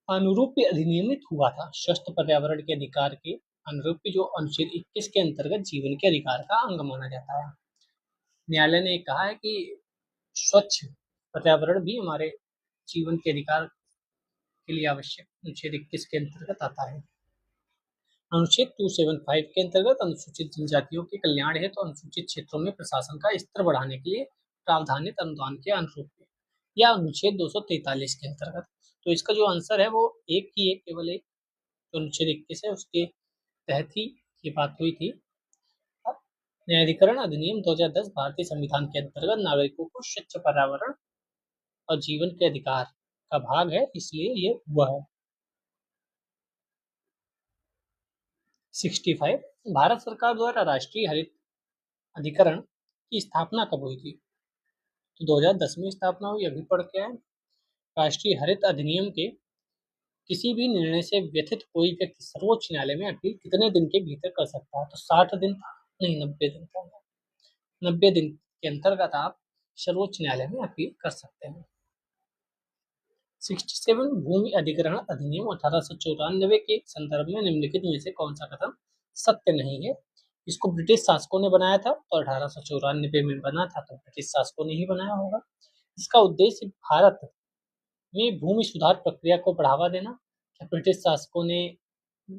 अनुरूप अधिनियमित हुआ था? स्वस्थ पर्यावरण के अधिकार के अनुरूप जो अनुच्छेद 21 के अंतर्गत जीवन के अधिकार का अंग माना जाता है। न्यायालय ने कहा है कि स्वच्छ पर्यावरण भी हमारे जीवन के अधिकार के लिए आवश्यक अनुच्छेद 21 के अंतर्गत आता है। अनुच्छेद 275 के अंतर्गत अनुसूचित जनजातियों के कल्याण हेतु तो अनुसूचित क्षेत्रों में प्रशासन का स्तर बढ़ाने के लिए प्रावधानित अनुदान के अनुरूप है, या अनुच्छेद 243 के अंतर्गत। तो इसका जो आंसर है वो एक ही है, केवल एक जो अनुच्छेद 21 है उसके तहत ही ये बात हुई थी। न्यायाधिकरण अधिनियम 2010 भारतीय संविधान के अंतर्गत नागरिकों को स्वच्छ पर्यावरण और जीवन के अधिकार का भाग है, इसलिए ये हुआ है। 65 भारत सरकार द्वारा राष्ट्रीय हरित अधिकरण की स्थापना कब हुई थी? तो 2010 में स्थापना हुई, अभी पढ़ के आए। राष्ट्रीय हरित अधिनियम के किसी भी निर्णय से व्यथित कोई व्यक्ति सर्वोच्च न्यायालय में अपील कितने दिन के भीतर कर सकता है? तो 60 दिन था, नहीं 90 दिन था। 90 दिन के अंतर्गत आप सर्वोच्च न्यायालय में अपील कर सकते हैं। 67 भूमि अधिग्रहण अधिनियम 1894 के संदर्भ में निम्नलिखित में से कौन सा कथन सत्य नहीं है? इसको ब्रिटिश शासकों ने बनाया था, तो 1894 में बना था, तो ब्रिटिश शासकों ने ही बनाया होगा। इसका उद्देश्य भारत में भूमि सुधार प्रक्रिया को बढ़ावा देना। क्या ब्रिटिश शासकों ने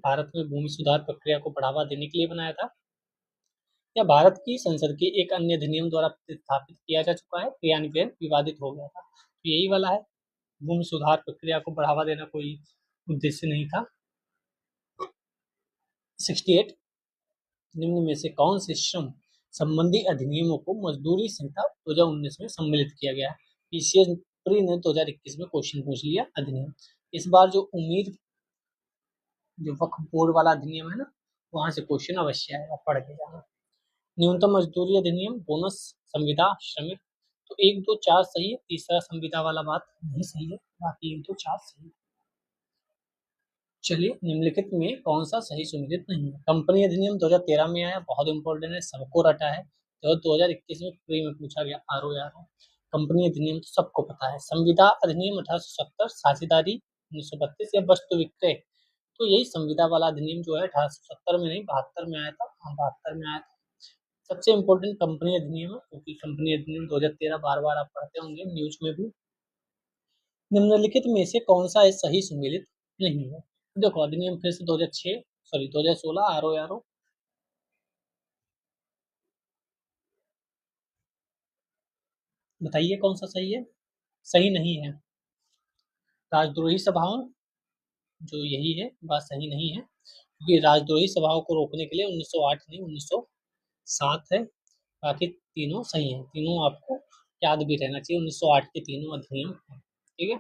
भारत में भूमि सुधार प्रक्रिया को बढ़ावा देने के लिए बनाया था, या भारत की संसद के एक अन्य अधिनियम द्वारा स्थापित किया जा चुका है, क्रियान्वयन विवादित हो गया था? तो यही वाला है, भूमि सुधार प्रक्रिया को बढ़ावा देना कोई उद्देश्य नहीं था। 68 निम्न में से कौन से श्रम संबंधी अधिनियमों को मजदूरी संहिता 2019 में सम्मिलित किया गया? पीसीएस प्री ने 2021 में क्वेश्चन पूछ लिया अधिनियम। इस बार जो उम्मीद जो वक्फ बोर्ड वाला अधिनियम है ना, वहां से क्वेश्चन अवश्य आएगा, पढ़ के जाना। न्यूनतम मजदूरी अधिनियम, बोनस, संविदा, श्रमिक, तो 1 2 4 सही है, तीसरा संविदा वाला बात नहीं सही है, बाकी 1 2 4 सही है। चलिए, निम्नलिखित में कौन सा सही सुमेलित नहीं है? कंपनी अधिनियम 2013 में आया, बहुत इंपॉर्टेंट है, सबको रटा है। तो 2021 में प्री में पूछा गया आरओ यार। कंपनी अधिनियम तो सबको पता है। संविदा अधिनियम 1870, साझेदारी 1932 या वस्तु विक्रय, तो यही संविदा वाला अधिनियम जो है 1870 में नहीं 72 में आया था। हाँ, 72 में आया था। सबसे इम्पोर्टेंट कंपनी अधिनियम है, क्योंकि कंपनी अधिनियम 2013 बार बार आप पढ़ते होंगे न्यूज में भी। निम्नलिखित में से कौन सा सही सुमेलित नहीं है? देखो, अधिनियम फिर से 2016 आरओ बताइए कौन सा सही है? सही नहीं है। राजद्रोही सभाओं, जो यही है बात सही नहीं है, क्योंकि राजद्रोही सभाओं को रोकने के लिए 1908 नहीं 1907 है। बाकी तीनों सही हैं, तीनों आपको याद भी रहना चाहिए, 1908 के तीनों अधिनियम हैं। ठीक है।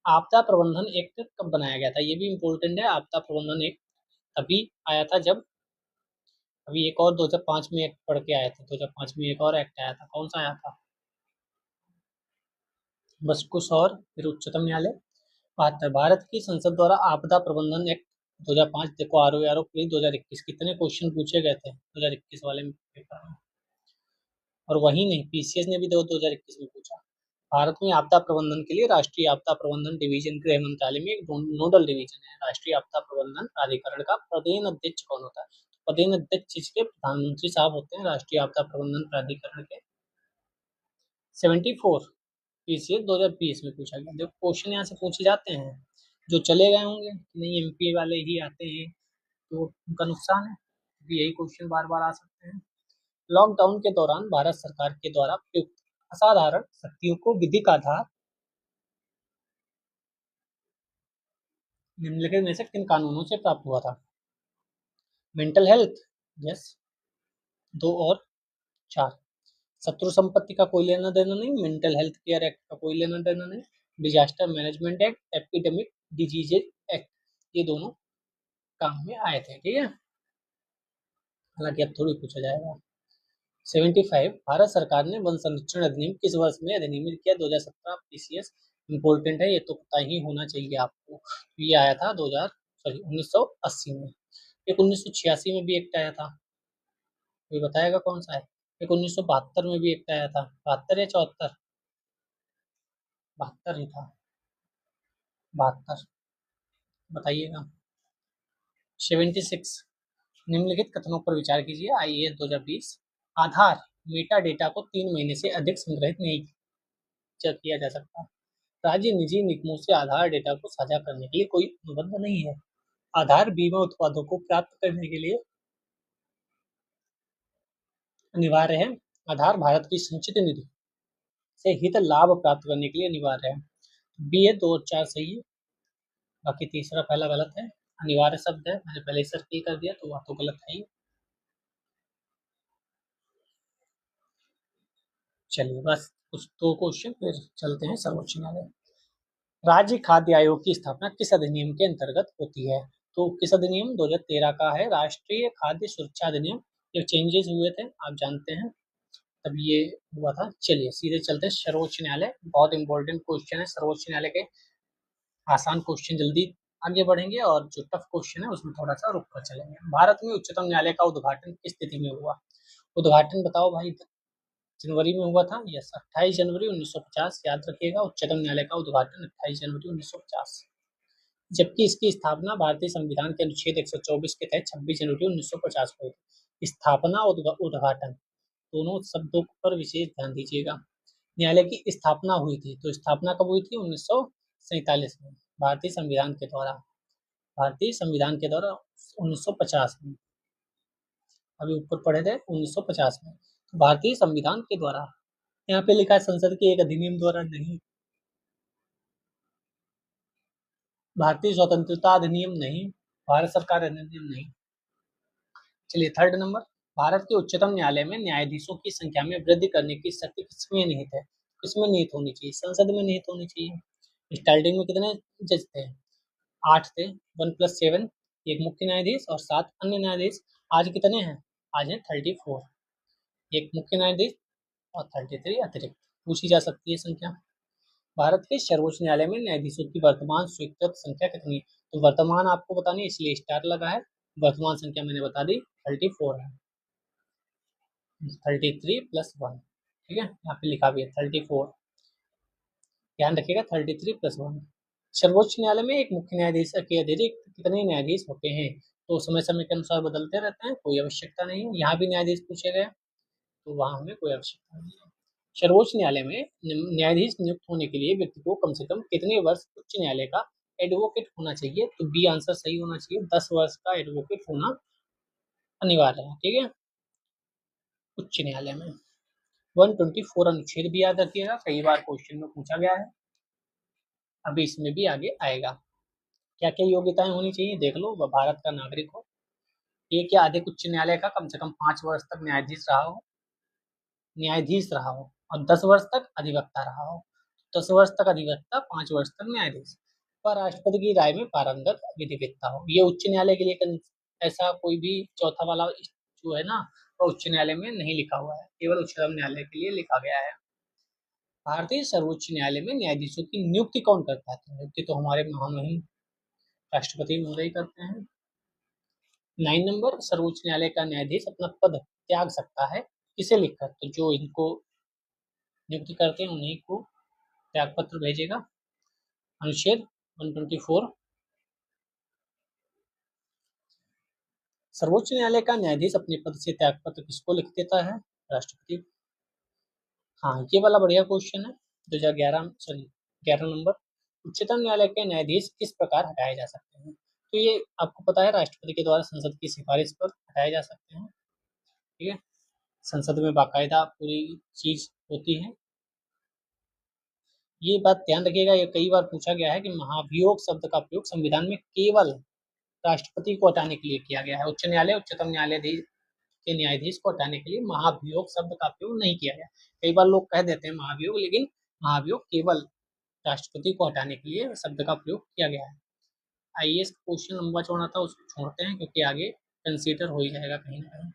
आपदा प्रबंधन एक्ट कब बनाया गया था? ये भी इम्पोर्टेंट है। आपदा प्रबंधन एक्ट तभी आया था जब अभी एक और 2005 में एक्ट पढ़ के आया था। 2005 में एक और एक्ट आया था, कौन सा आया था? बसकुस और फिर उच्चतम न्यायालय। 72 भारत की संसद द्वारा आपदा प्रबंधन एक्ट 2005। देखो आरओ 2021 कितने क्वेश्चन पूछे गए थे 2021 वाले में पेपर में, और वही नहीं पीसीएस ने भी 2021 में पूछा। भारत में आपदा प्रबंधन के लिए राष्ट्रीय आपदा प्रबंधन डिवीजन गृह मंत्रालय में एक नोडल डिवीजन है। राष्ट्रीय आपदा प्रबंधन प्राधिकरण का प्रदेन अध्यक्ष कौन होता है? तो प्रदेन अध्यक्ष के प्रधानमंत्री साहब होते हैं राष्ट्रीय आपदा प्रबंधन प्राधिकरण के। 74 पीसीएस 2020 में पूछा गया। देखो क्वेश्चन यहाँ से पूछे जाते हैं। जो चले गए होंगे नहीं एमपी वाले ही आते हैं तो उनका नुकसान है। भी यही क्वेश्चन बार बार आ सकते हैं। लॉकडाउन के दौरान भारत सरकार के द्वारा प्रयुक्त असाधारण शक्तियों को विधिक आधार निम्नलिखित में से किन कानूनों से प्राप्त हुआ था? Mental health, yes. 2 और 4। शत्रु संपत्ति का कोई लेना देना नहीं, मेंटल हेल्थ केयर एक्ट का कोई लेना देना नहीं, disaster management act, epidemic disease act, ये दोनों काम में आए थे। ठीक है, हालांकि अब थोड़ी पूछा जाएगा। 75 भारत सरकार ने वन संरक्षण अधिनियम किस वर्ष में अधिनियमित किया? 2017 पीसीएस इम्पोर्टेंट है, ये तो पता ही होना चाहिए आपको। ये आया था 1980 में। एक 1986 में भी एक्ट आया था, ये बताएगा कौन सा है? एक 1972 में भी एक्ट आया था, 72 या 74? 72 ही था, 72, बताइएगा। 76 निम्नलिखित कथनों पर विचार कीजिए। आईएएस 2020 आधार मेटा डेटा को 3 महीने से अधिक संग्रहित नहीं किया जा सकता। राज्य निजी निगमों से आधार डेटा को साझा करने के लिए कोई अनुबंध नहीं है। आधार बीमा उत्पादों को प्राप्त करने के लिए अनिवार्य है। आधार भारत की संचित निधि से हित लाभ प्राप्त करने के लिए अनिवार्य है। बी ए 2 और 4 सही है, बाकी तीसरा पहला गलत है। अनिवार्य शब्द है, मैंने पहले ही सर्किल कर दिया तो वह तो गलत है ही। चलिए बस कुछ दो क्वेश्चन फिर चलते हैं सर्वोच्च न्यायालय। राज्य खाद्य आयोग की स्थापना किस अधिनियम के अंतर्गत होती है? तो किस अधिनियम? 2013 का है राष्ट्रीय खाद्य सुरक्षा अधिनियम। ये चेंजेस हुए थे आप जानते हैं, तब ये हुआ था। चलिए सीधे चलते हैं सर्वोच्च न्यायालय। बहुत इंपॉर्टेंट क्वेश्चन है सर्वोच्च न्यायालय के, आसान क्वेश्चन जल्दी आगे बढ़ेंगे और जो टफ क्वेश्चन है उसमें थोड़ा सा रुक कर चलेंगे। भारत में उच्चतम न्यायालय का उद्घाटन किस तिथि में हुआ? उद्घाटन बताओ भाई। जनवरी में हुआ था, यस 28 जनवरी 1950, याद रखिएगा। उच्चतम न्यायालय का उद्घाटन 28 जनवरी 1950, जबकि इसकी स्थापना भारतीय संविधान के अनुच्छेद 124 के तहत 26 जनवरी 1950 को हुई थी। स्थापना और उद्घाटन दोनों शब्दों पर विशेष ध्यान दीजिएगा। न्यायालय की स्थापना हुई थी, तो स्थापना कब हुई थी? 1947 में, भारतीय संविधान के द्वारा। भारतीय संविधान के द्वारा 1950 में, अभी ऊपर पढ़े थे 1950 में, तो भारतीय संविधान के द्वारा। यहाँ पे लिखा है संसद के एक अधिनियम द्वारा नहीं, भारतीय स्वतंत्रता अधिनियम नहीं, भारत सरकार अधिनियम नहीं। चलिए थर्ड नंबर, भारत के उच्चतम न्यायालय में न्यायाधीशों की संख्या में वृद्धि करने की शक्ति किसमें निहित है? किसमें निहित होनी चाहिए? संसद में निहित होनी चाहिए। स्टार्टिंग में कितने जज थे? 8 थे, 1+7, एक मुख्य न्यायाधीश और 7 अन्य न्यायाधीश। आज कितने हैं? आज है 34, एक मुख्य न्यायाधीश और 33 अतिरिक्त। पूछी जा सकती है संख्या। भारत के सर्वोच्च न्यायालय में न्यायाधीशों की वर्तमान स्वीकृत संख्या कितनी है? तो वर्तमान आपको बतानी है इसलिए स्टार लगा है। वर्तमान संख्या मैंने बता दी 34 है, 33+1। ठीक है, यहाँ पे लिखा भी है 34, ध्यान रखिएगा 33+1। सर्वोच्च न्यायालय में एक मुख्य न्यायाधीश के अतिरिक्त कितने न्यायाधीश होते हैं? तो समय समय के अनुसार बदलते रहते हैं, कोई आवश्यकता नहीं है। यहाँ भी न्यायाधीश पूछे गए तो वहाँ हमें कोई आवश्यकता नहीं है। सर्वोच्च न्यायालय में न्यायाधीश नियुक्त होने के लिए व्यक्ति को कम से कम कितने वर्ष उच्च न्यायालय का एडवोकेट होना चाहिए? तो बी आंसर सही होना चाहिए, 10 वर्ष का एडवोकेट होना अनिवार्य है। ठीक है, उच्च न्यायालय में 124 अनुच्छेद भी याद रखिएगा, कई बार क्वेश्चन में पूछा गया है, अभी इसमें भी आगे आएगा। क्या क्या योग्यताएं होनी चाहिए देख लो। वह भारत का नागरिक हो, एक या अधिक उच्च न्यायालय का कम से कम 5 वर्ष तक न्यायाधीश रहा हो और 10 वर्ष तक अधिवक्ता रहा हो। 10 वर्ष तक अधिवक्ता, 5 वर्ष तक न्यायाधीश। पर राष्ट्रपति की राय में पारंगत विधिवेत्ता हो। ये उच्च न्यायालय के लिए ऐसा कोई भी चौथा वाला जो है ना, वो उच्च न्यायालय में नहीं लिखा हुआ है, केवल उच्चतम न्यायालय के लिए लिखा गया है। भारतीय सर्वोच्च न्यायालय में न्यायाधीशों की नियुक्ति कौन करता है? तो नियुक्ति तो हमारे महामहिम राष्ट्रपति महोदय करते हैं। 9 नंबर, सर्वोच्च न्यायालय का न्यायाधीश अपना पद त्याग सकता है किसे लिखकर? तो जो इनको नियुक्ति करते हैं उन्हीं को त्याग पत्र भेजेगा। अनुच्छेद 124। सर्वोच्च न्यायालय का न्यायाधीश अपने पद से त्याग पत्र किसको लिख देता है? राष्ट्रपति। हाँ, ये वाला बढ़िया क्वेश्चन है। 2011 सॉरी 11 नंबर, उच्चतम न्यायालय के न्यायाधीश किस प्रकार हटाए जा सकते हैं? तो ये आपको पता है राष्ट्रपति के द्वारा संसद की सिफारिश पर हटाए जा सकते हैं। ठीक है, संसद में बाकायदा पूरी चीज होती है। ये बात ध्यान रखिएगा, ये कई बार पूछा गया है कि महाभियोग शब्द का प्रयोग संविधान में केवल राष्ट्रपति को हटाने के लिए किया गया है। उच्च न्यायालय उच्चतम न्यायालय के न्यायाधीश को हटाने के लिए महाभियोग शब्द का प्रयोग नहीं किया गया। कई बार लोग कह देते हैं महाभियोग, लेकिन महाभियोग केवल राष्ट्रपति को हटाने के लिए शब्द का प्रयोग किया गया है। आईएएस का क्वेश्चन लंबा चौड़ा था, उसको छोड़ते हैं क्योंकि आगे कंसीडर हो ही जाएगा कहीं ना कहीं।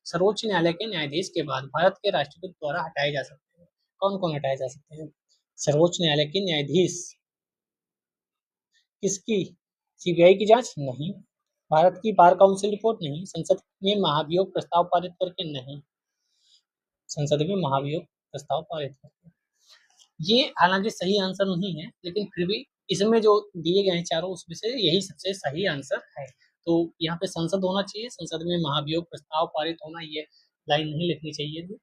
सर्वोच्च न्यायालय के न्यायाधीश के बाद भारत के राष्ट्रपति द्वारा हटाए जा सकते हैं। कौन कौन हटाए जा सकते हैं? सर्वोच्च न्यायालय के न्यायाधीश। किसकी? सीबीआई की जांच? नहीं। भारत की बार काउंसिल रिपोर्ट? नहीं। संसद में महाभियोग प्रस्ताव पारित करके? नहीं। संसद में महाभियोग प्रस्ताव पारित करके। ये हालांकि सही आंसर नहीं है, लेकिन फिर भी इसमें जो दिए गए हैं चारों, उसमें से यही सबसे सही आंसर है। तो यहाँ पे संसद होना चाहिए, संसद में महाभियोग प्रस्ताव पारित होना, ये लाइन नहीं लिखनी चाहिए थी।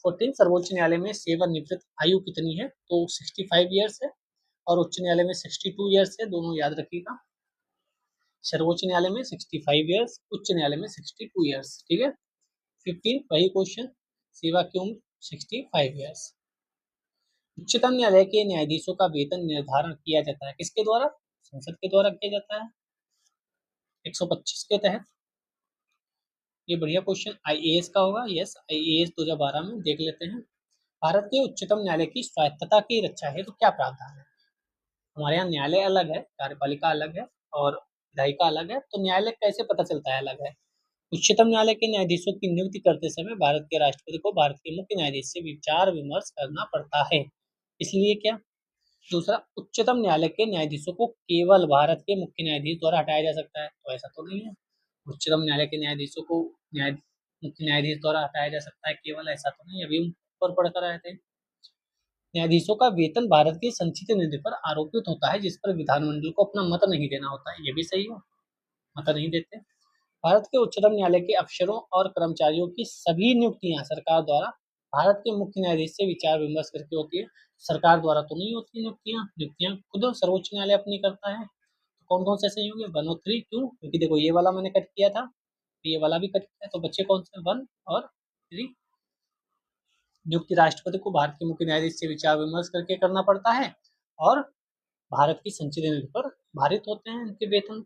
14 सर्वोच्च न्यायालय में सेवानिवृत्त आयु कितनी है? तो 65 ईयर्स है, और उच्च न्यायालय में 62 ईयर्स है, दोनों याद रखिएगा। सर्वोच्च न्यायालय में 65 ईयर्स, उच्च न्यायालय में 62 ईयर्स। ठीक है। 15 वही क्वेश्चन, सेवा की उम्र 65 ईयर्स। उच्चतम न्यायालय के न्यायाधीशों का वेतन निर्धारण किया जाता है किसके द्वारा? संसद के द्वारा किया जाता है, 125 के तहत। ये बढ़िया क्वेश्चन आईएएस का होगा। यस, आईएएस 2012 में देख लेते हैं। भारत के उच्चतम न्यायालय की स्वायत्तता की रक्षा है तो क्या प्रावधान है? हमारे यहाँ न्यायालय अलग है, कार्यपालिका अलग है और विधायिका अलग है, तो न्यायालय कैसे पता चलता है अलग है? उच्चतम न्यायालय के न्यायाधीशों की नियुक्ति करते समय भारत के राष्ट्रपति को भारत के मुख्य न्यायाधीश से विचार विमर्श करना पड़ता है। इसलिए क्या? दूसरा, उच्चतम न्यायालय के न्यायाधीशों को केवल भारत के मुख्य न्यायाधीश द्वारा हटाया जा सकता है, तो ऐसा तो नहीं है। उच्चतम न्यायालय के न्यायाधीशों को मुख्य न्यायाधीश द्वारा हटाया जा सकता है केवल, ऐसा तो नहीं। अभी ऊपर पढ़कर आए थे। न्यायाधीशों का वेतन भारत के संचित निधि पर आरोपित होता है, जिस पर विधानमंडल को अपना मत नहीं देना होता है। ये भी सही है, मत नहीं देते। भारत के उच्चतम न्यायालय के अफसरों और कर्मचारियों की सभी नियुक्तियां सरकार द्वारा भारत के मुख्य न्यायाधीश से विचार विमर्श करके होती है। सरकार द्वारा तो नहीं होती नियुक्तियां, नियुक्तियां खुद सर्वोच्च न्यायालय अपनी करता है। तो कौन कौन से सही होंगे? 1 और 3। क्यों? क्योंकि देखो ये वाला मैंने कट किया था, ये वाला भी कट किया, तो बच्चे कौन से? 1 और 3। नियुक्ति राष्ट्रपति को भारत के मुख्य न्यायाधीश से विचार विमर्श करके करना पड़ता है, और भारत की संचित निधि पर भारित होते हैं इनके वेतन।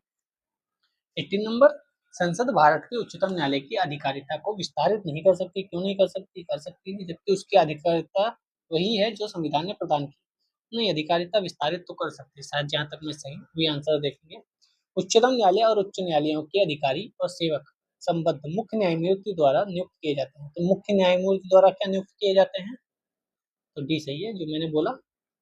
18 नंबर, संसद भारत के उच्चतम न्यायालय की अधिकारिता को विस्तारित नहीं कर सकती। क्यों नहीं कर सकती? कर सकती है, जबकि उसकी अधिकारिता वही है जो संविधान ने प्रदान की। नहीं, अधिकारिता विस्तारित तो कर सकती है शायद, जहां तक मैं सही भी आंसर देखेंगे। उच्चतम न्यायालय और उच्च न्यायालयों के अधिकारी और सेवक संबद्ध मुख्य न्यायमूर्ति द्वारा नियुक्त किए जाते हैं। तो मुख्य न्यायमूर्ति द्वारा क्या नियुक्त किए जाते हैं? तो डी सही है जो मैंने बोला।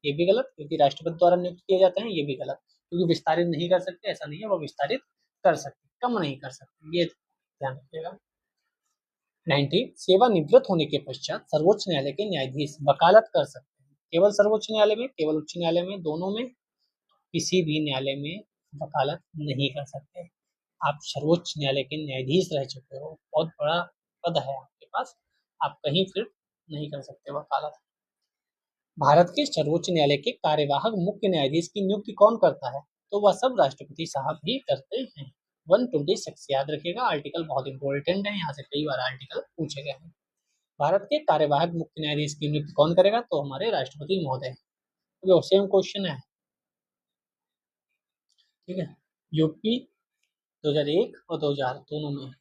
ये भी गलत, क्योंकि राष्ट्रपति द्वारा नियुक्त किए जाते हैं। ये भी गलत, क्योंकि विस्तारित नहीं कर सकते, ऐसा नहीं है, वो विस्तारित कर सकते, कम नहीं कर सकते, ये ध्यान रखिएगा। 19, सेवानिवृत्त होने के पश्चात सर्वोच्च न्यायालय के न्यायाधीश वकालत कर सकते हैं। केवल सर्वोच्च न्यायालय में, केवल उच्च न्यायालय में, दोनों में? किसी भी न्यायालय में वकालत नहीं कर सकते। आप सर्वोच्च न्यायालय के न्यायाधीश रह चुके हो, बहुत बड़ा पद है आपके पास, आप कहीं फिर नहीं कर सकते वकालत। भारत के सर्वोच्च न्यायालय के कार्यवाहक मुख्य न्यायाधीश की नियुक्ति कौन करता है? तो वह सब राष्ट्रपति साहब ही करते हैं। 126 याद रखिएगा, आर्टिकल बहुत इंपॉर्टेंट है, यहाँ से कई बार आर्टिकल पूछे गए हैं। भारत के कार्यवाहक मुख्य न्यायाधीश की नियुक्ति कौन करेगा? तो हमारे राष्ट्रपति महोदय। तो सेम क्वेश्चन है। ठीक है, यूपी 2001 और 2000 दोनों में।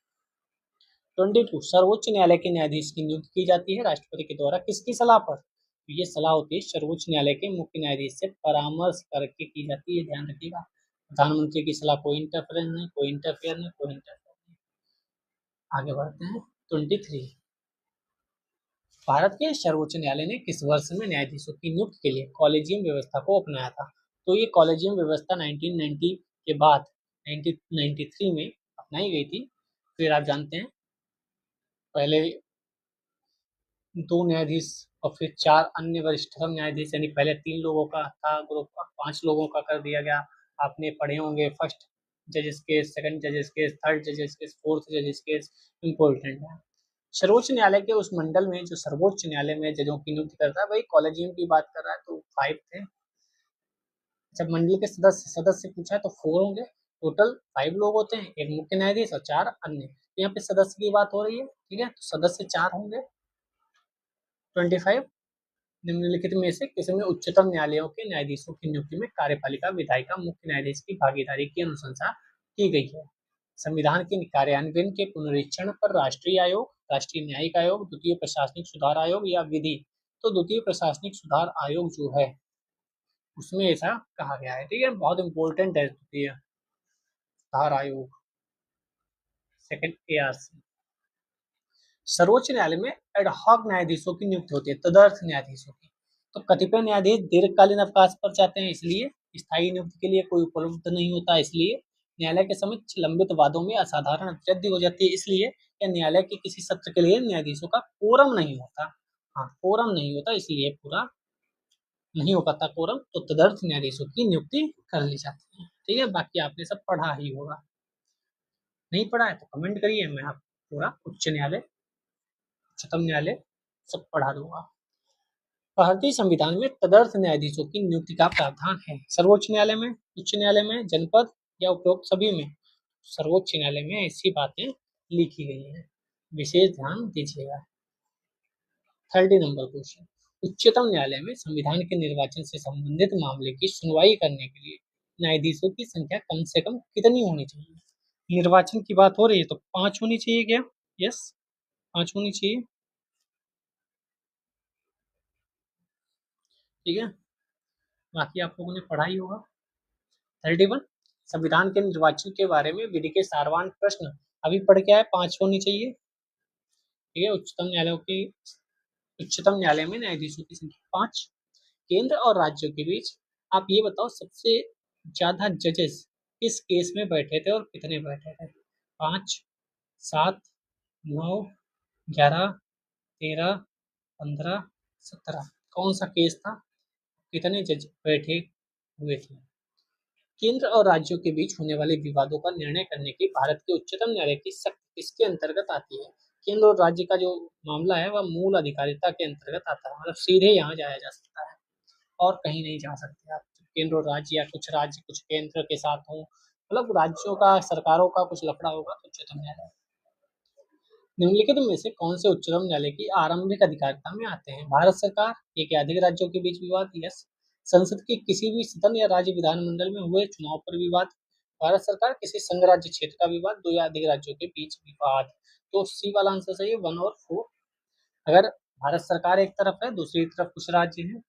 22, सर्वोच्च न्यायालय के न्यायाधीश की नियुक्ति की जाती है राष्ट्रपति के द्वारा किसकी सलाह पर? तो ये सलाह होती है सर्वोच्च न्यायालय के मुख्य न्यायाधीश से परामर्श करके की जाती है, ध्यान रखिएगा। प्रधानमंत्री की सलाह कोई इंटरफेरेंस नहीं, कोई इंटरफेयर नहीं, कोई इंटरफेयर नहीं। आगे बढ़ते हैं। 23, भारत के सर्वोच्च न्यायालय ने किस वर्ष में न्यायाधीशों की नियुक्ति के लिए कॉलेजियम व्यवस्था को अपनाया था? तो ये कॉलेजियम व्यवस्था 1990 के बाद 1993 में अपनाई गई थी। फिर आप जानते हैं, पहले 2 न्यायाधीश और फिर 4 अन्य वरिष्ठतम न्यायाधीश, यानी पहले 3 लोगों का था ग्रुप, 5 लोगों का कर दिया गया। आपने पढ़े होंगे फर्स्ट जजेस केस, सेकंड जजेस केस, थर्ड जजेस केस, फोर्थ जजेस केस, इंपॉर्टेंट है। सर्वोच्च न्यायालय के उस मंडल में जो सर्वोच्च न्यायालय में जजों की नियुक्ति करता है, वही कॉलेजियम की बात कर रहा है, तो 5 थे। जब मंडल के सदस्य सदस्य पूछा तो 4 होंगे, टोटल 5 लोग होते हैं, एक मुख्य न्यायाधीश और 4 अन्य। यहाँ पे सदस्य की बात हो रही है, ठीक है, तो सदस्य 4 होंगे। 25 निम्नलिखित में से किसी में उच्चतम न्यायालयों के न्यायाधीशों की नियुक्ति में कार्यपालिका विधायिका मुख्य न्यायाधीश की भागीदारी की अनुशंसा की गई है। संविधान के कार्यान्वयन के पुनरीक्षण पर राष्ट्रीय आयोग, राष्ट्रीय न्यायिक आयोग, द्वितीय प्रशासनिक सुधार आयोग या विधि। तो द्वितीय प्रशासनिक सुधार आयोग जो है उसमें ऐसा कहा गया है, ठीक है, बहुत इंपॉर्टेंट है द्वितीय सुधार आयोग, सेकंड ARC। सर्वोच्च न्यायालय में एडहॉक न्यायाधीशों की नियुक्ति होती है, तदर्थ न्यायाधीशों की। तो कतिपय न्यायाधीश दीर्घकालीन अवकाश पर जाते हैं, इसलिए स्थायी नियुक्ति के लिए कोई उपलब्ध नहीं होता, इसलिए न्यायालय के समक्ष लंबित वादों में असाधारण वृद्धि हो जाती है, इसलिए या न्यायालय के किसी सत्र के लिए न्यायाधीशों का कोरम नहीं होता। हाँ, कोरम नहीं होता, इसलिए पूरा नहीं हो पाता कोरम, तो तदर्थ न्यायाधीशों की नियुक्ति कर ली जाती है, ठीक है। बाकी आपने सब पढ़ा ही होगा, नहीं पढ़ा है तो कमेंट करिए, मैं आपको पूरा उच्च न्यायालय, उच्चतम न्यायालय सब पढ़ा दूंगा। भारतीय संविधान में तदर्थ न्यायाधीशों की नियुक्ति का प्रावधान है, सर्वोच्च न्यायालय में, उच्च न्यायालय में, जनपद या उपरोक्त सभी में। सर्वोच्च न्यायालय में ऐसी बातें लिखी गई हैं, विशेष ध्यान दीजिएगा। 30 नंबर क्वेश्चन, उच्चतम न्यायालय में संविधान के निर्वाचन से संबंधित मामले की सुनवाई करने के लिए न्यायाधीशों की संख्या कम से कम कितनी होनी चाहिए? निर्वाचन की बात हो रही है तो 5 होनी चाहिए क्या? यस, 5 होनी चाहिए, ठीक है। बाकी आप लोगों ने पढ़ा ही होगा। 31, संविधान के निर्वाचन के बारे में विधि के सारवान प्रश्न अभी पढ़ के आए, 5 होनी चाहिए, ठीक है। उच्चतम न्यायालय में न्यायाधीशों की संख्या 5। केंद्र और राज्यों के बीच आप ये बताओ सबसे ज्यादा जजेस किस केस में बैठे थे और कितने बैठे थे? 5, 7, 9, 11, 13, 15, 17, कौन सा केस था, कितने जज बैठे हुए थे? केंद्र और राज्यों के बीच होने वाले विवादों का निर्णय करने की भारत के उच्चतम न्यायालय की शक्ति किसके अंतर्गत आती है? केंद्र और राज्य का जो मामला है वह मूल अधिकारिता के अंतर्गत आता है, मतलब सीधे यहाँ जाया जा सकता है और कहीं नहीं जा सकते आप। केंद्र और राज्य या कुछ राज्य कुछ केंद्र के साथ हो, मतलब राज्यों का सरकारों का कुछ लफड़ा होगा तो उच्चतम न्यायालय। निम्नलिखित में से कौन से उच्चतम न्यायालय की आरंभिक अधिकारिता में आते हैं? भारत सरकार, एक या अधिक राज्यों के बीच विवाद, यस। संसद के किसी भी सदन या राज्य विधानमंडल में हुए चुनाव पर विवाद, भारत सरकार, किसी संघ राज्य क्षेत्र का विवाद, 2 या अधिक राज्यों के बीच विवाद। तो सी वाला आंसर सही है, 1 और 4। अगर भारत सरकार एक तरफ है, दूसरी तरफ कुछ राज्य हैं,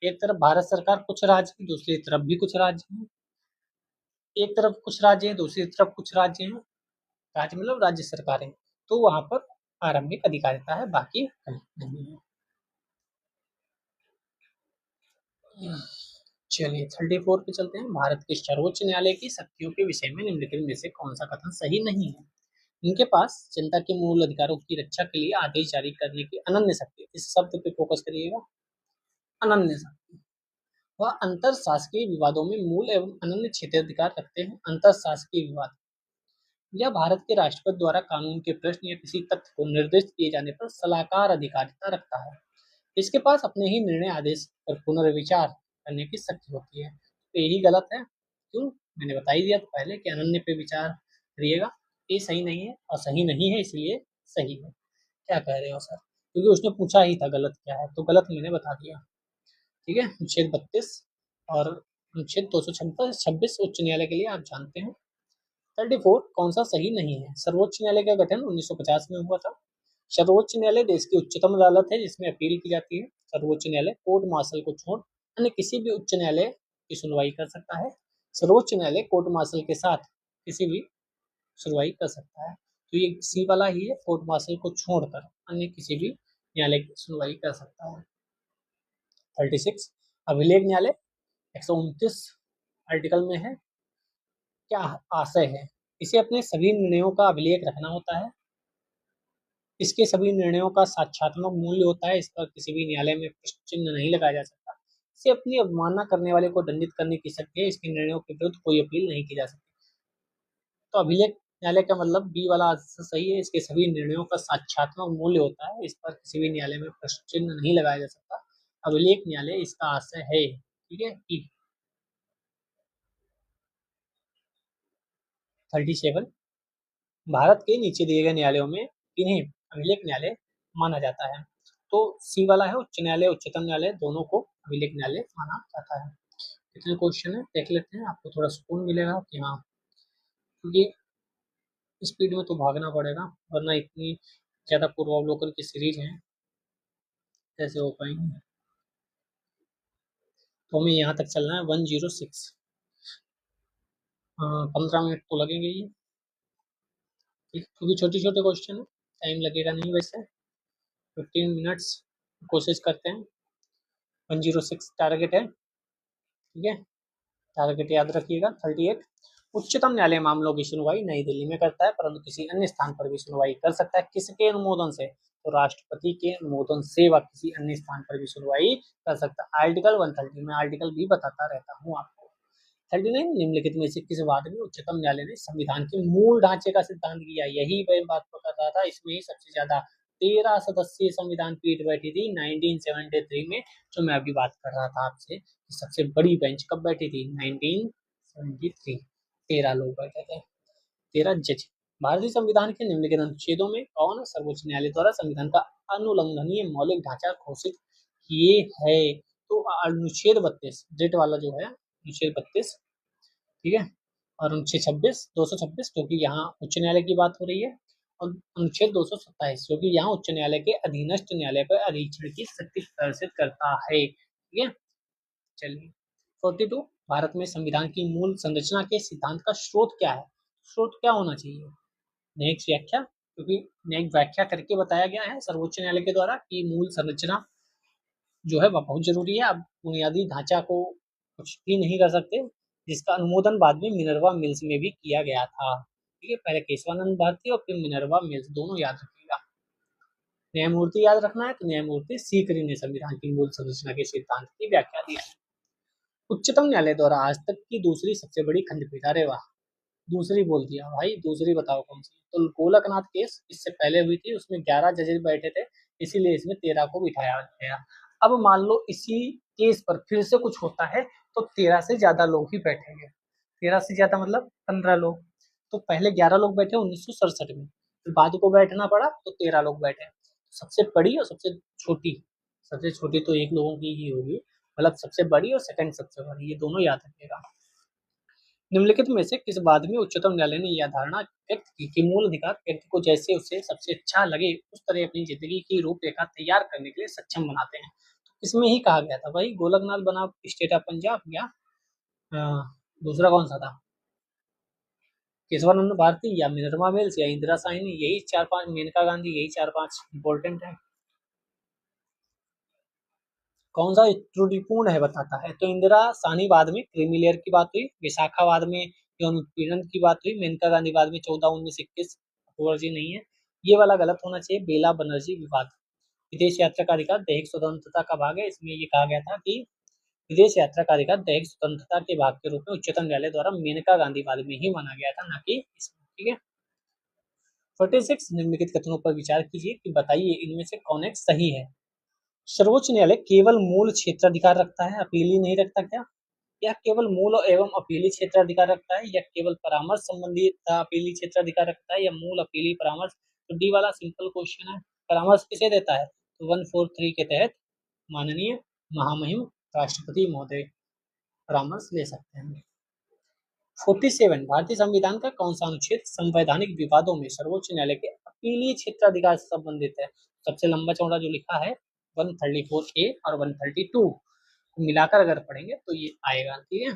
एक तरफ भारत सरकार कुछ राज्य है, दूसरी तरफ भी कुछ राज्य हैं, एक तरफ कुछ राज्य है, दूसरी तरफ कुछ राज्य हैं, राज्य मतलब राज्य सरकारें, तो वहां पर आरंभिक अधिकारिता है, बाकी नहीं है। चलिए 34 पे चलते हैं। भारत के सर्वोच्च न्यायालय की शक्तियों के विषय में निम्नलिखित में से कौन सा कथन सही नहीं है? इनके पास जनता के मूल अधिकारों की रक्षा के लिए आदेश जारी करने की अनन्य शक्ति, इस शब्द पे फोकस करिएगा, अनन्य शक्ति। वह अंतर शासकीय विवादों में मूल एवं अनन्य क्षेत्राधिकार रखते हैं। अंतर शासकीय विवाद या भारत के राष्ट्रपति द्वारा कानून के प्रश्न या किसी तथ्य को निर्दिष्ट किए जाने पर सलाहकार अधिकारिता रखता है। इसके पास अपने ही निर्णय आदेश पर पुनर्विचार करने की शक्ति होती है, तो यही गलत है। क्यों? मैंने बता ही दिया तो पहले कि अनन्य पे विचार करिएगा, ये सही नहीं है और सही नहीं है इसलिए सही है। क्या कह रहे हो सर? क्योंकि उसने पूछा ही था गलत क्या है, तो गलत मैंने बता दिया, ठीक है। अनुच्छेद 32 और अनुच्छेद 226 उच्च न्यायालय के लिए आप जानते हैं। 34, कौन सा सही नहीं है? सर्वोच्च न्यायालय का गठन 1950 में हुआ था। सर्वोच्च न्यायालय देश की उच्चतम अदालत है जिसमें अपील की जाती है। सर्वोच्च न्यायालय कोर्ट मार्शल को छोड़ अन्य किसी भी उच्च न्यायालय की सुनवाई कर सकता है। सर्वोच्च न्यायालय कोर्ट मार्शल के साथ किसी भी सुनवाई कर सकता है, तो ये सी वाला ही है, कोर्ट मार्शल को छोड़कर अन्य किसी भी न्यायालय की सुनवाई कर सकता है। 36, अभिलेख न्यायालय 129 आर्टिकल में है, क्या आशय है? इसे अपने सभी निर्णयों का अभिलेख रखना होता है, इसके सभी निर्णयों का साक्ष्यात्मक मूल्य होता है, इस पर किसी भी न्यायालय में प्रश्न चिन्ह नहीं लगाया जा सकता। इसे अपनी अवमानना करने वाले को दंडित करने की शक्ति है, इसके निर्णयों के विरुद्ध कोई अपील नहीं की जा सकती। तो अभिलेख न्यायालय का मतलब बी वाला आंसर सही है, इसके सभी निर्णयों का साक्ष्यात्मक मूल्य होता है, इस पर किसी भी न्यायालय में प्रश्न चिन्ह नहीं लगाया जा सकता। अभिलेख न्यायालय इसका आशय है, ठीक है। 37 भारत के नीचे दिए गए न्यायालयों में इन्हें अभिलेख न्यायालय माना जाता है। तो सी वाला है उच्च न्यायालय उच्चतम न्यायालय, दोनों को अभिलेख न्यायालय माना जाता है। कितने क्वेश्चन है देख लेते हैं, आपको थोड़ा सुकून मिलेगा कि हाँ, क्योंकि स्पीड में तो भागना पड़ेगा वरना इतनी ज्यादा पूर्वावलोकन की सीरीज है, कैसे हो पाएंगे। तो हमें यहाँ तक चलना है 106, 15 मिनट तो लगेंगे ही, क्योंकि छोटे छोटे क्वेश्चन है, टाइम लगेगा नहीं वैसे। 15 मिनट्स कोशिश करते हैं। 106 टारगेट है, ठीक है, टारगेट याद रखिएगा। 38 उच्चतम न्यायालय मामलों की सुनवाई नई दिल्ली में करता है, परंतु किसी अन्य स्थान पर भी सुनवाई कर सकता है। किसके अनुमोदन से? तो राष्ट्रपति के अनुमोदन से वह किसी अन्य स्थान पर भी सुनवाई कर सकता है। आर्टिकल 130 में आर्टिकल भी बताता रहता हूँ आपको। 39 निम्नलिखित में से किस वाद में उच्चतम न्यायालय ने संविधान के मूल ढांचे का सिद्धांत किया? यही मैं बात कर रहा था, इसमें ही सबसे ज्यादा 13 सदस्यीय संविधान पीठ बैठी थी 1973 में, जो मैं अभी बात कर रहा था आपसे। सबसे बड़ी बेंच कब बैठी थी? 1973, 13 लोग बैठे थे, 13 जज। भारतीय संविधान के निम्नलिखित अनुच्छेदों में कौन सर्वोच्च न्यायालय द्वारा संविधान का अनुल्लंघनीय मौलिक ढांचा घोषित किए है? तो अनुच्छेद 32 डेट वाला जो है, अनुच्छेद 32, ठीक है, और अनुच्छेद 26, 226, क्योंकि यहाँ उच्च न्यायालय की बात हो रही है, और अनुच्छेद 227 क्योंकि यहाँ उच्च न्यायालय के अधीनस्थ न्यायालय पर अधीक्षण की शक्ति प्रदर्शित करता है, ठीक है। चलिए 42 भारत में संविधान की मूल संरचना के सिद्धांत का स्रोत क्या है? स्रोत क्या होना चाहिए? न्यायिक व्याख्या, क्योंकि न्यायिक व्याख्या करके बताया गया है सर्वोच्च न्यायालय के द्वारा कि मूल संरचना जो है वह बहुत जरूरी है। आप बुनियादी ढांचा को कुछ भी नहीं कर सकते, जिसका अनुमोदन बाद में मिनर्वा मिल्स में भी किया गया था, ठीक है। पहले केशवानंद भारती और फिर मिनर्वा मिल्स, दोनों याद रखिएगा। न्यायमूर्ति याद रखना है तो न्यायमूर्ति सीकरी ने संविधान की मूल संरचना के सिद्धांत की व्याख्या दी है। उच्चतम न्यायालय द्वारा आज तक की दूसरी सबसे बड़ी खंडपीठ, अरे वाह, दूसरी बोल दिया भाई, दूसरी बताओ कौन सी? तो गोलकनाथ केस इससे पहले हुई थी, उसमें 11 जजेस बैठे थे, इसीलिए इसमें 13 को बिठाया गया। अब मान लो इसी केस पर फिर से कुछ होता है तो 13 से ज्यादा लोग ही बैठेंगे। 13 से ज्यादा मतलब 15 लोग। तो पहले 11 लोग बैठे 1967 में, फिर बाद को बैठना पड़ा तो 13 लोग बैठे। सबसे बड़ी और सबसे छोटी तो एक लोगों की ही होगी, मतलब सबसे बड़ी और सेकंड सबसे बड़ी, ये दोनों याद रखिएगा। निम्नलिखित में से किस बाद में उच्चतम न्यायालय ने यह धारणा व्यक्त की कि मूल अधिकार व्यक्ति को जैसे उसे सबसे अच्छा लगे उस तरह अपनी जिंदगी की रूपरेखा तैयार करने के लिए सक्षम बनाते हैं? तो इसमें ही कहा गया था भाई, गोलकनाथ बनाम स्टेट ऑफ पंजाब, या दूसरा कौन सा था, केशवानंद भारती या मिनर्वा मिल्स या इंदिरा साहनी, यही 4-5, मेनका गांधी, यही 4-5 इंपॉर्टेंट है। कौन सा त्रुटिपूर्ण है बताता है? तो इंदिरा साहनी बाद में क्रीमी लेयर की बात हुई, विशाखा बाद में यौन उत्पीड़न की बात हुई, मेनका गांधी बाद में 14-19-21, अकबर जी नहीं है, ये वाला गलत होना चाहिए। बेला बनर्जी विवाद, विदेश यात्रा का अधिकार दैहिक स्वतंत्रता का भाग है, इसमें ये कहा गया था कि विदेश यात्रा का अधिकार दैहिक स्वतंत्रता के भाग के रूप में उच्चतम न्यायालय द्वारा मेनका गांधी बाद में ही माना गया था, ना कि इसमें, ठीक है। 46 निम्नलिखित कथनों पर विचार कीजिए कि बताइए इनमें से कौन एक सही है। सर्वोच्च न्यायालय केवल मूल क्षेत्राधिकार रखता है, अपीली नहीं रखता क्या? या केवल मूल एवं अपीली क्षेत्राधिकार रखता है, या केवल परामर्श संबंधी अपीली क्षेत्राधिकार रखता है, या मूल अपीली परामर्श? तो डी वाला सिंपल क्वेश्चन है। परामर्श किसे देता है? तो 143 के तहत माननीय महामहिम राष्ट्रपति महोदय परामर्श ले सकते हैं। 47 भारतीय संविधान का कौन सा अनुच्छेद संवैधानिक विवादों में सर्वोच्च न्यायालय के अपीलीय क्षेत्राधिकार से संबंधित है? सबसे लंबा चौड़ा जो लिखा है 134A और 132 मिलाकर अगर पढ़ेंगे तो ये आएगा, ठीक है।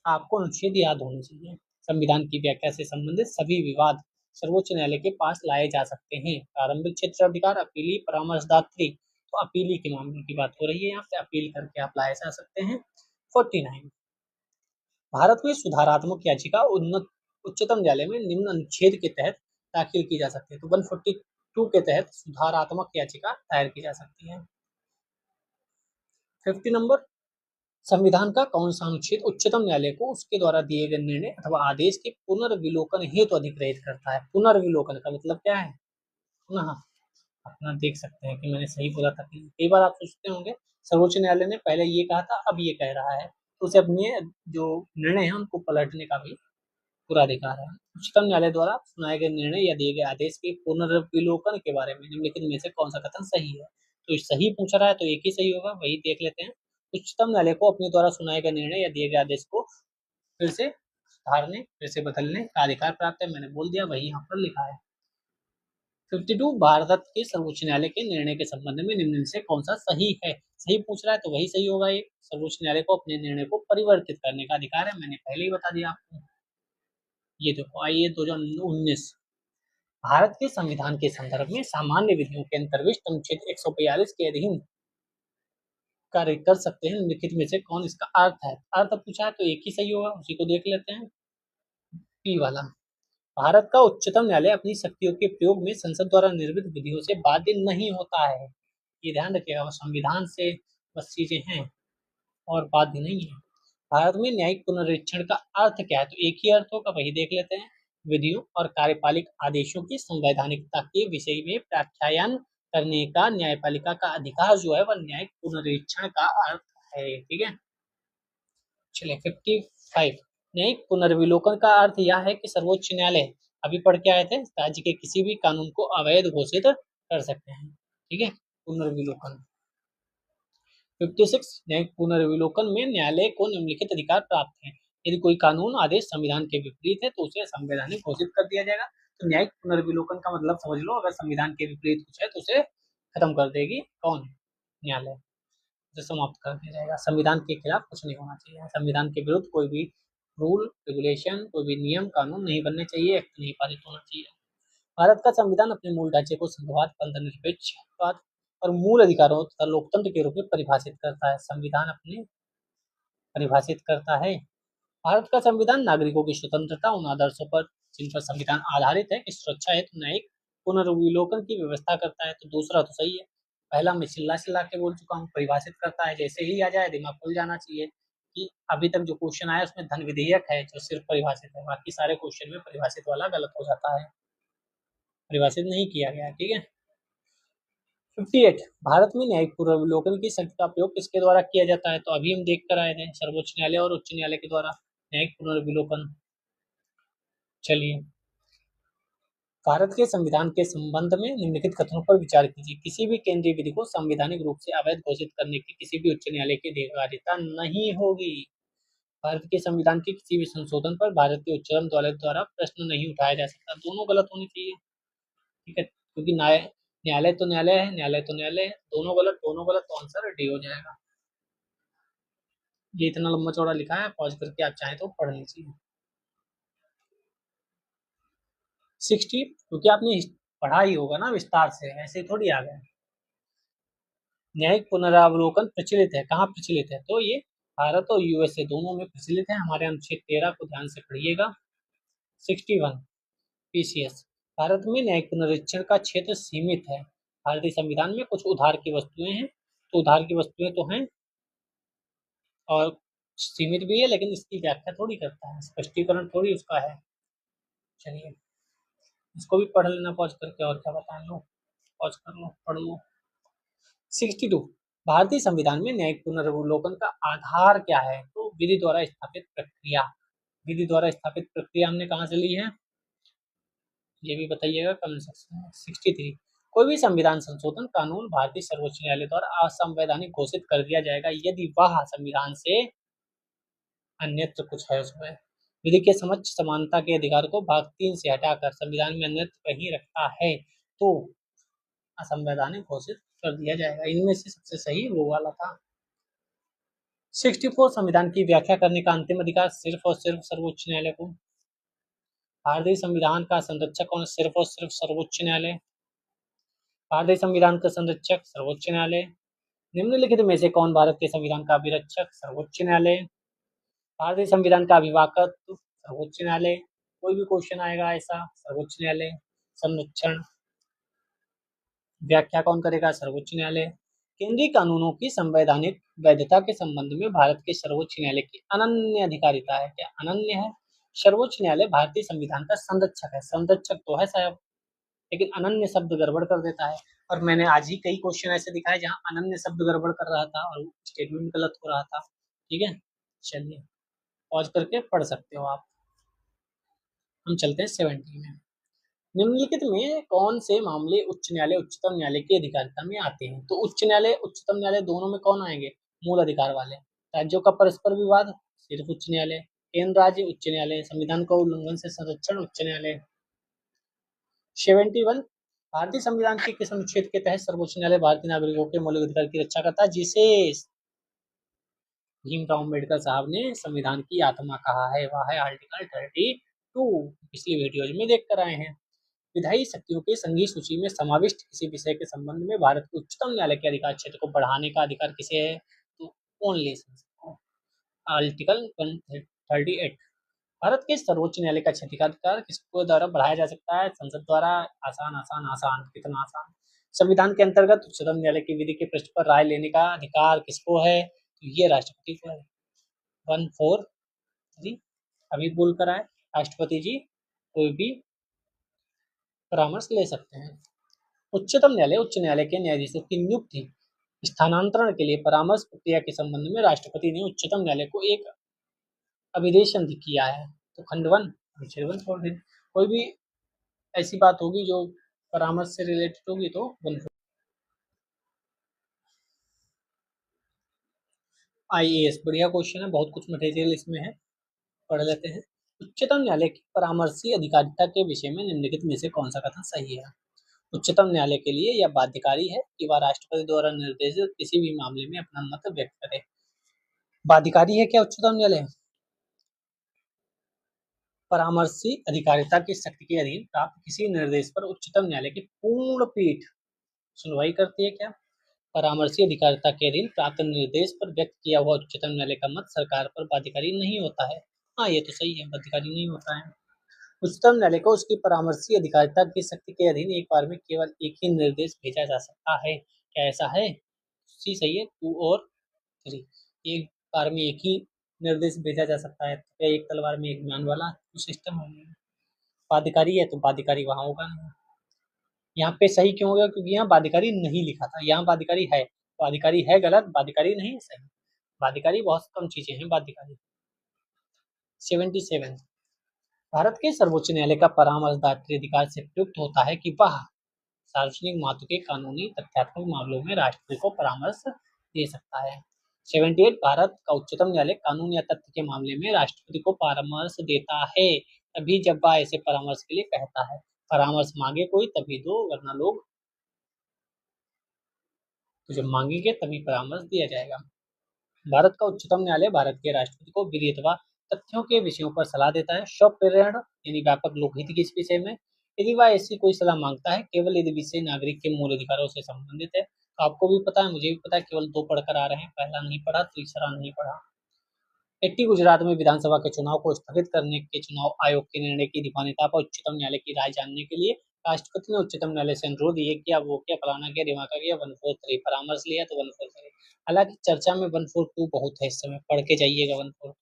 आपको अनुच्छेद याद होने चाहिए। संविधान की व्याख्या से संबंधित सभी विवाद सर्वोच्च न्यायालय के पास लाए जा सकते हैं। प्रारंभिक क्षेत्राधिकार, अपीली, परामर्शदात्री, तो अपीली के मामले की बात हो रही है, यहाँ पे अपील करके आप लाए जा सकते हैं। 49 भारत में सुधारात्मक याचिका उच्चतम न्यायालय में निम्न अनुच्छेद के तहत दाखिल की जा सकती है। तो 142 के तहत सुधारात्मक याचिका दायर की जा सकती है। 50 नंबर संविधान का कौन सा अनुच्छेद उच्चतम न्यायालय को उसके द्वारा दिए गए निर्णय अथवा आदेश के पुनर्विलोकन हेतु अधिकृत करता है? पुनर्विलोकन का मतलब क्या है? पुनः, अपना देख सकते हैं कि मैंने सही बोला था कि कई बार आप सोचते होंगे सर्वोच्च न्यायालय ने पहले ये कहा था अब ये कह रहा है, तो उसे अपने जो निर्णय है उनको पलटने का भी पूरा अधिकार है। उच्चतम न्यायालय द्वारा सुनाए गए निर्णय या दिए गए आदेश के पुनर्विलोकन के बारे में निम्नलिखित में से कौन सा कथन सही है? तो सही पूछ रहा है तो एक ही सही होगा, वही देख लेते हैं। उच्चतम न्यायालय को अपने द्वारा सुनाए गए निर्णय या दिए गए आदेश को फिर से सुधारने, फिर से बदलने का अधिकार प्राप्त है। मैंने बोल दिया, वही यहाँ पर लिखा है। 52 भारत के सर्वोच्च न्यायालय के निर्णय के संबंध में निम्न से कौन सा सही है? सही पूछ रहा है तो वही सही होगा। ये सर्वोच्च न्यायालय को अपने निर्णय को परिवर्तित करने का अधिकार है, मैंने पहले ही बता दिया आपको। ये देखो, आइए 2019 भारत के संविधान के संदर्भ में सामान्य विधियों के अंतर्गत अनुच्छेद 142 के अधीन कार्य कर सकते हैं निम्नलिखित में से कौन इसका अर्थ है? अर्थ पूछा है तो एक ही सही होगा, उसी को देख लेते हैं। पी वाला, भारत का उच्चतम न्यायालय अपनी शक्तियों के प्रयोग में संसद द्वारा निर्मित विधियों से बाध्य नहीं होता है। ये ध्यान रखिएगा, वो संविधान से बस चीजें हैं और बाध्य नहीं है। भारत में न्यायिक पुनरीक्षण का अर्थ क्या है? तो एक ही अर्थ होगा, वही देख लेते हैं। विधियों और कार्यपालिक आदेशों की संवैधानिकता के विषय में व्याख्यान करने का न्यायपालिका का अधिकार जो है वह न्यायिक पुनरीक्षण का अर्थ है। ठीक है, चलिए 55 न्यायिक पुनर्विलोकन का अर्थ यह है कि सर्वोच्च न्यायालय, अभी पढ़ के आए थे, राज्य के किसी भी कानून को अवैध घोषित कर सकते हैं। ठीक है, पुनर्विलोकन। 56 न्यायिक पुनर्विलोकन में न्यायालय को निम्नलिखित अधिकार प्राप्त है। यदि कोई कानून आदेश संविधान के विपरीत है तो उसे असंवैधानिक घोषित कर दिया जाएगा। तो न्यायिक पुनर्विलोकन का मतलब समझ लो, अगर संविधान के विपरीत कुछ है तो उसे खत्म कर देगी कौन? न्यायालय। उसे समाप्त कर दिया जाएगा। संविधान के खिलाफ कुछ नहीं होना चाहिए, संविधान के विरुद्ध कोई भी रूल रेगुलेशन, कोई भी नियम कानून नहीं बनने चाहिए, एक्ट नहीं पारित होना चाहिए। भारत का संविधान अपने मूल ढांचे को संघवाद, धर्मनिरपेक्षवाद और मूल अधिकारों तथा लोकतंत्र के रूप में परिभाषित करता है। संविधान अपने परिभाषित करता है। भारत का संविधान नागरिकों की स्वतंत्रता उन आदर्शों पर जिन पर संविधान आधारित है की सुरक्षा हेतु न्यायिक पुनर्विलोकन की व्यवस्था करता है। तो दूसरा तो सही है, पहला मैं चिल्ला चिल्ला के बोल चुका हूँ, परिभाषित करता है। जैसे ही आ जाए दिमाग खुल जाना चाहिए कि अभी तक जो क्वेश्चन आया उसमें धन विधेयक है जो सिर्फ परिभाषित है, बाकी सारे क्वेश्चन में परिभाषित वाला गलत हो जाता है, परिभाषित नहीं किया गया। ठीक है, 58 भारत में न्यायिक पुनर्विलोकन की शक्ति का प्रयोग किसके द्वारा किया जाता है? तो अभी हम देख कर आए थे, सर्वोच्च न्यायालय और उच्च न्यायालय के द्वारा न्यायिक पुनर्विलोकन। चलिए, भारत के संविधान के संबंध में निम्नलिखित कथनों पर विचार कीजिए। किसी भी केंद्रीय विधि को संवैधानिक रूप से अवैध घोषित करने की किसी भी उच्च न्यायालय की अधिकारिता नहीं होगी। भारत के संविधान के किसी भी संशोधन पर भारत के उच्चतम न्यायालय द्वारा प्रश्न नहीं उठाया जा सकता। दोनों गलत होने चाहिए। ठीक है, क्योंकि न्यायालय तो न्यायालय है, न्यायालय तो न्यायालय है, दोनों गलत तो आंसर डी हो जाएगा। ये इतना लंबा चौड़ा लिखा है, पॉज करके आप चाहें तो पढ़ लीजिए। 60, क्योंकि आपने पढ़ा ही होगा ना विस्तार से, ऐसे थोड़ी आ गए। न्यायिक पुनरावलोकन प्रचलित है, कहाँ प्रचलित है? तो ये भारत और यूएसए दोनों में प्रचलित है। हमारे अनुच्छेद 13 को ध्यान से पढ़िएगा। 61 पीसीएस, भारत में न्यायिक पुनरीक्षण का क्षेत्र सीमित है। भारतीय संविधान में कुछ उधार की वस्तुएं हैं, तो उधार की वस्तुएं तो हैं और सीमित भी है, लेकिन इसकी व्याख्या थोड़ी करता है, स्पष्टीकरण थोड़ी उसका है। चलिए, इसको भी पढ़ लेना पॉज करके, और क्या बताएं लो, पॉज कर लो, पढ़ लो। 62 भारतीय संविधान में न्यायिक पुनर्विलोकन का आधार क्या है? तो विधि द्वारा स्थापित प्रक्रिया। विधि द्वारा स्थापित प्रक्रिया हमने कहाँ से ली है, ये भी बताइएगा कमेंट सेक्शन में। 63 कोई भी संविधान संशोधन कानून भारतीय सर्वोच्च न्यायालय द्वारा असंवैधानिक घोषित कर दिया जाएगा यदि वह संविधान से अन्यत्र कुछ है उसमें। विधि के समक्ष समानता के अधिकार को भाग 3 से हटाकर संविधान में अन्यत्र कहीं रखता है तो असंवैधानिक घोषित कर दिया जाएगा। इनमें से सबसे सही वो वाला था। 64 संविधान की व्याख्या करने का अंतिम अधिकार सिर्फ और सिर्फ सर्वोच्च न्यायालय को। भारतीय संविधान का संरक्षक कौन? सिर्फ और सिर्फ सर्वोच्च न्यायालय। भारतीय संविधान का संरक्षक सर्वोच्च न्यायालय। निम्नलिखित में से कौन भारत के संविधान का अभिरक्षक? सर्वोच्च न्यायालय। भारतीय संविधान का अभिभाषक सर्वोच्च न्यायालय। कोई भी क्वेश्चन आएगा ऐसा, सर्वोच्च न्यायालय। संरक्षण व्याख्या कौन करेगा? सर्वोच्च न्यायालय। केंद्रीय कानूनों की संवैधानिक वैधता के संबंध में भारत के सर्वोच्च न्यायालय की अनन्य अधिकारिता है। क्या अनन्य है? सर्वोच्च न्यायालय भारतीय संविधान का संरक्षक है। संरक्षक तो है साहब, लेकिन अनन्य शब्द गड़बड़ कर देता है। और मैंने आज ही कई क्वेश्चन ऐसे दिखाए जहां अनन्य शब्द गड़बड़ कर रहा था और स्टेटमेंट गलत हो रहा था। ठीक है, चलिए पॉज करके पढ़ सकते हो आप। हम चलते हैं 70 में। निम्नलिखित में कौन से मामले उच्च न्यायालय उच्चतम न्यायालय की अधिकारिता में आते हैं? तो उच्च न्यायालय उच्चतम न्यायालय दोनों में कौन आएंगे? मूल अधिकार वाले। राज्यों का परस्पर विवाद सिर्फ उच्च न्यायालय। केंद्र राज्य उच्च न्यायालय। संविधान का उल्लंघन से संरक्षण उच्च न्यायालय। 71 भारतीय संविधान के किस अनुच्छेद के तहत सर्वोच्च न्यायालय भारतीय नागरिकों के मौलिक अधिकार की रक्षा करता है, जिसे भीमराव अम्बेडकर साहब ने संविधान की आत्मा कहा है? वह है आर्टिकल 32। पिछली वीडियोज में देख कर आए हैं। विधायी शक्तियों की संघीय सूची में समाविष्ट किसी विषय के संबंध में भारत के उच्चतम न्यायालय के अधिकार क्षेत्र को बढ़ाने का अधिकार किसे है? तो ओनली आर्टिकल 138। भारत के सर्वोच्च न्यायालय का क्षेत्राधिकार किसको द्वारा बढ़ाया जा सकता है? संसद द्वारा। आसान आसान आसान, कितना आसान। संविधान के अंतर्गत उच्चतम न्यायालय की विधि के पृष्ठ पर राय लेने का अधिकार किसको है? तो ये राष्ट्रपति को है। 143 अभी बोल कर आए, राष्ट्रपति जी कोई भी परामर्श ले सकते हैं। उच्चतम न्यायालय उच्च न्यायालय के न्यायाधीशों की नियुक्ति स्थानांतरण के लिए परामर्श प्रक्रिया के संबंध में राष्ट्रपति ने उच्चतम न्यायालय को एक अभिदेशन किया है। तो खंड 1 अनुच्छेद 143। कोई भी ऐसी बात होगी जो परामर्श से रिलेटेड होगी तो 143। IAS बढ़िया क्वेश्चन है, बहुत कुछ मटेरियल इसमें है, पढ़ लेते हैं। उच्चतम न्यायालय की परामर्शी अधिकारिता के विषय में निम्नलिखित में से कौन सा कथन सही है? उच्चतम न्यायालय के लिए यह बाध्यकारी है कि वह राष्ट्रपति द्वारा निर्देशित किसी भी मामले में अपना मत व्यक्त करे। बाध्यकारी है क्या उच्चतम न्यायालय? परामर्शी अधिकारिता की शक्ति के अधीन प्राप्त किसी निर्देश पर उच्चतम न्यायालय की पूर्ण पीठ सुनवाई करती है क्या? परामर्शी अधिकारिता के अधीन प्राप्त निर्देश पर व्यक्त किया हुआ उच्चतम न्यायालय का मत सरकार पर बाध्यकारी नहीं होता है। हाँ, ये तो सही है, बाध्यकारी नहीं होता है। उच्चतम न्यायालय को उसकी परामर्शी अधिकारिता की शक्ति के अधीन एक बार में केवल एक ही निर्देश भेजा जा सकता है। क्या ऐसा है? सी सही है, 2 और 3। एक बार में एक ही निर्देश भेजा जा सकता है। तो एक तलवार में एक ज्ञान वाला तो सिस्टम हो गया। बाध्यकारी है तो बाध्यकारी वहां होगा नहीं। यहाँ पे सही क्यों होगा? क्योंकि यहाँ बाध्यकारी नहीं लिखा था, यहाँ बाध्यकारी है। बाध्यकारी है गलत, बाध्यकारी नहीं है सही। बाध्यकारी बहुत कम चीजें हैं बाध्यकारी। 77 भारत के सर्वोच्च न्यायालय का परामर्शदात्री अधिकार से प्रयुक्त होता है कि वह सार्वजनिक महत्व के कानूनी तथ्यात्मक मामलों में राष्ट्रपति को परामर्श दे सकता है। 78 भारत का उच्चतम न्यायालय कानून या तथ्य के मामले में राष्ट्रपति को परामर्श देता है तभी जब वह ऐसे परामर्श के लिए कहता है। परामर्श मांगे कोई तभी दो, वरना लोग तो जब मांगेंगे तभी परामर्श दिया जाएगा। भारत का उच्चतम न्यायालय भारत के राष्ट्रपति को विधि अथवा तथ्यों के विषयों पर सलाह देता है। स्वप्रेरण यानी व्यापक लोकहित के इस विषय में यदि वह ऐसी कोई सलाह मांगता है केवल यदि विषय नागरिक के मूल अधिकारों से संबंधित है। तो आपको भी पता है, मुझे भी पता है, केवल 2 पढ़कर आ रहे हैं, पहला नहीं पढ़ा, तीसरा नहीं पढ़ा। 80 गुजरात में विधानसभा के चुनाव को स्थगित करने के चुनाव आयोग के निर्णय की अधिमान्यता पर उच्चतम न्यायालय की राय जानने के लिए राष्ट्रपति ने उच्चतम न्यायालय से अनुरोध ये किया, वो किया, फलाना किया, ढिमाका किया, 143 परामर्श लिया तो 143। हालांकि चर्चा में 142 बहुत है, इस समय पढ़ के जाइएगा 142।